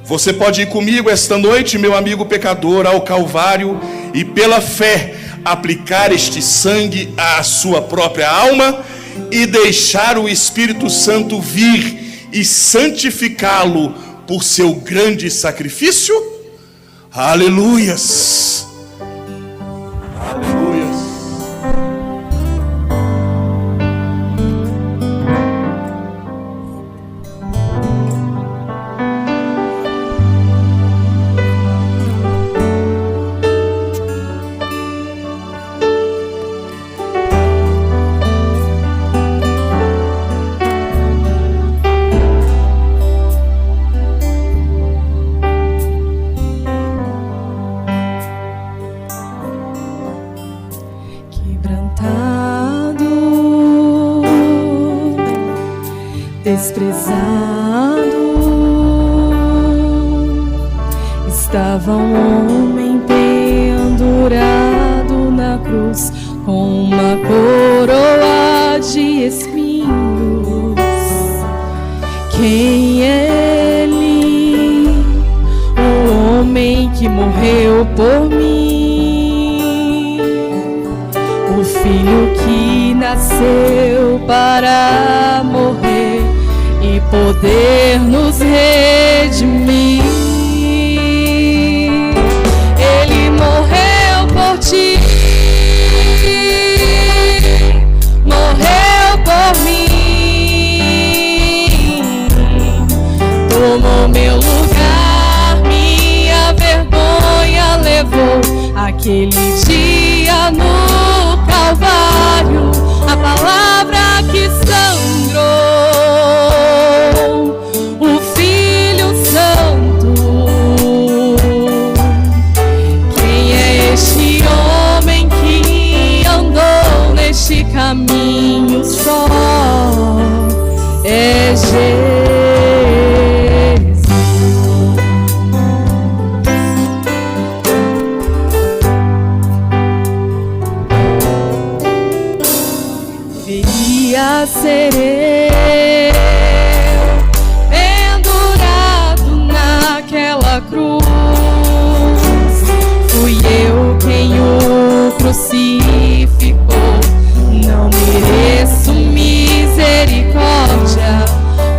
S3: Você pode ir comigo esta noite, meu amigo pecador, ao Calvário e pela fé aplicar este sangue à sua própria alma e deixar o Espírito Santo vir e santificá-lo por seu grande sacrifício? Aleluias! Aleluias!
S5: Desprezado estava um homem pendurado na cruz com uma coroa de espinhos. Quem é ele? O homem que morreu por mim, o filho que nasceu para morrer e poder nos redimir. Ele morreu por ti, morreu por mim, tomou meu lugar, minha vergonha levou. Aquele dia no Calvário, a palavra que sangrou, o Filho Santo. Quem é este homem que andou neste caminho só? É Jesus. Veria ser eu pendurado naquela cruz. Fui eu quem o crucificou. Não mereço misericórdia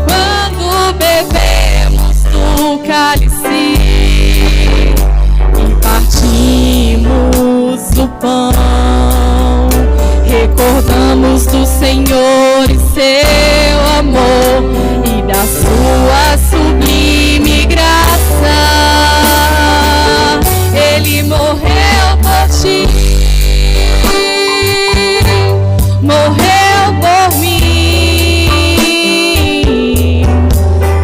S5: quando bebemos do cálice e partimos do pão. Recordamos do Senhor e seu amor e da sua sublime graça. Ele morreu por ti, morreu por mim,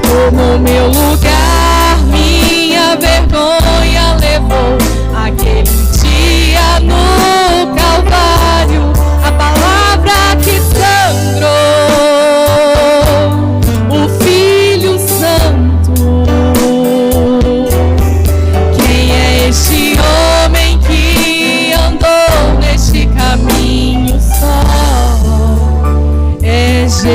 S5: tomou meu lugar, minha vergonha levou. Aquele dia no Calvário, a palavra que sangrou, o Filho Santo. Quem é este homem que andou neste caminho só? É Jesus.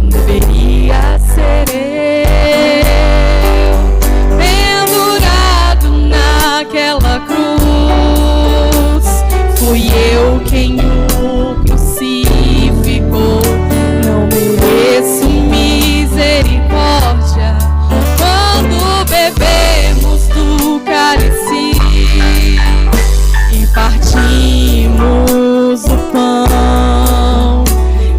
S5: Deveria ser eu pendurado naquela cruz. Fui eu quem o crucificou. Não mereço misericórdia quando bebemos do cálice e partimos o pão.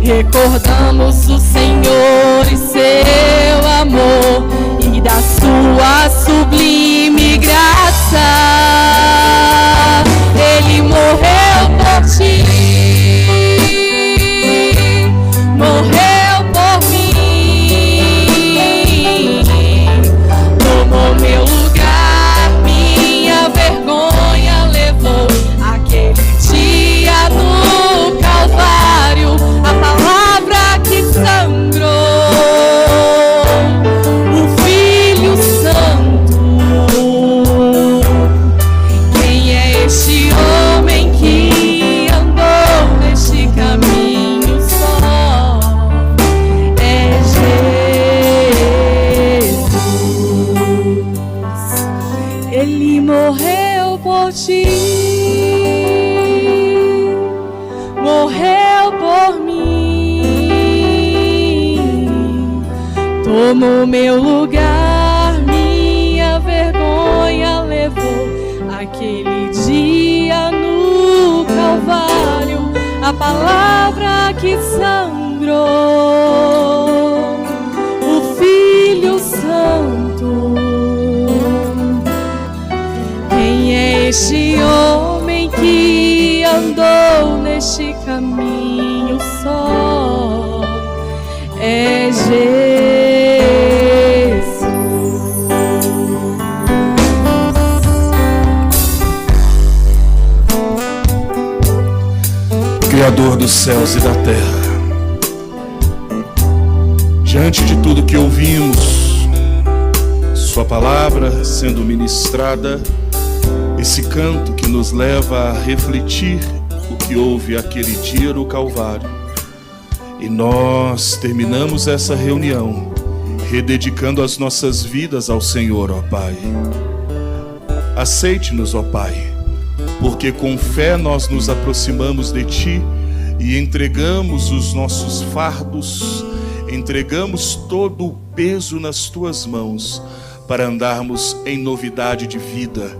S5: Recordamos o Senhor e seu amor e da sua sublime graça. Ele morreu por ti, morreu por mim, tomou meu lugar, minha vergonha levou. Aquele dia no Calvário, a palavra que sangrou, o Filho Santo. por ti, morreu por mim, tomou meu lugar, minha vergonha levou. Aquele dia no Calvário, a palavra que sangrou, o Filho Santo. Quem é este homem que andou neste caminho só? É Jesus.
S3: Criador dos céus e da terra, diante de tudo que ouvimos, Sua palavra sendo ministrada, esse canto que nos leva a refletir o que houve aquele dia no Calvário, e nós terminamos essa reunião rededicando as nossas vidas ao Senhor, ó Pai. Aceite-nos, ó Pai, porque com fé nós nos aproximamos de Ti e entregamos os nossos fardos, entregamos todo o peso nas Tuas mãos, para andarmos em novidade de vida,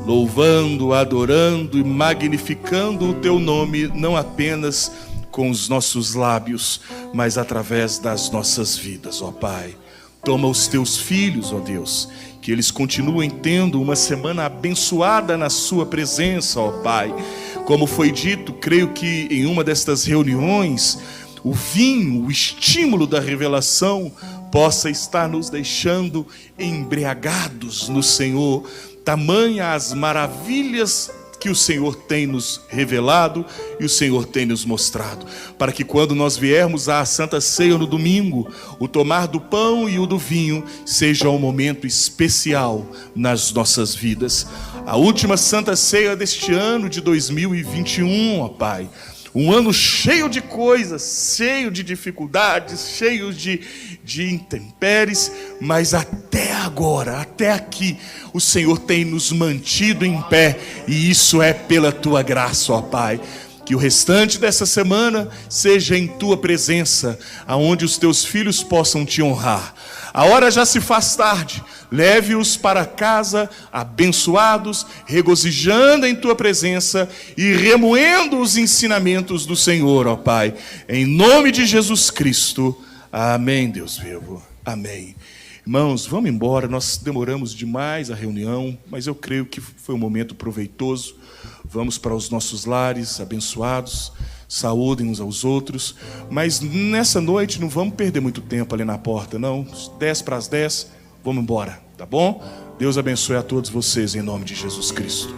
S3: louvando, adorando e magnificando o Teu nome, não apenas com os nossos lábios, mas através das nossas vidas, ó Pai. Toma os Teus filhos, ó Deus, que eles continuem tendo uma semana abençoada na Sua presença, ó Pai. Como foi dito, creio que em uma destas reuniões, o vinho, o estímulo da revelação, possa estar nos deixando embriagados no Senhor. Tamanha as maravilhas que o Senhor tem nos revelado e o Senhor tem nos mostrado, para que quando nós viermos à Santa Ceia no domingo, o tomar do pão e o do vinho seja um momento especial nas nossas vidas. A última Santa Ceia deste ano de 2021, ó Pai, um ano cheio de coisas, cheio de dificuldades, cheio de intempéries, mas até agora, até aqui, o Senhor tem nos mantido em pé, e isso é pela Tua graça, ó Pai. Que o restante dessa semana seja em Tua presença, aonde os Teus filhos possam Te honrar. A hora já se faz tarde, leve-os para casa abençoados, regozijando em Tua presença e remoendo os ensinamentos do Senhor, ó Pai. Em nome de Jesus Cristo, amém, Deus vivo, amém. Irmãos, vamos embora, nós demoramos demais a reunião, mas eu creio que foi um momento proveitoso. Vamos para os nossos lares abençoados, saúdem uns aos outros, mas nessa noite não vamos perder muito tempo ali na porta, não. 10 para as 10, vamos embora, tá bom? Deus abençoe a todos vocês em nome de Jesus Cristo.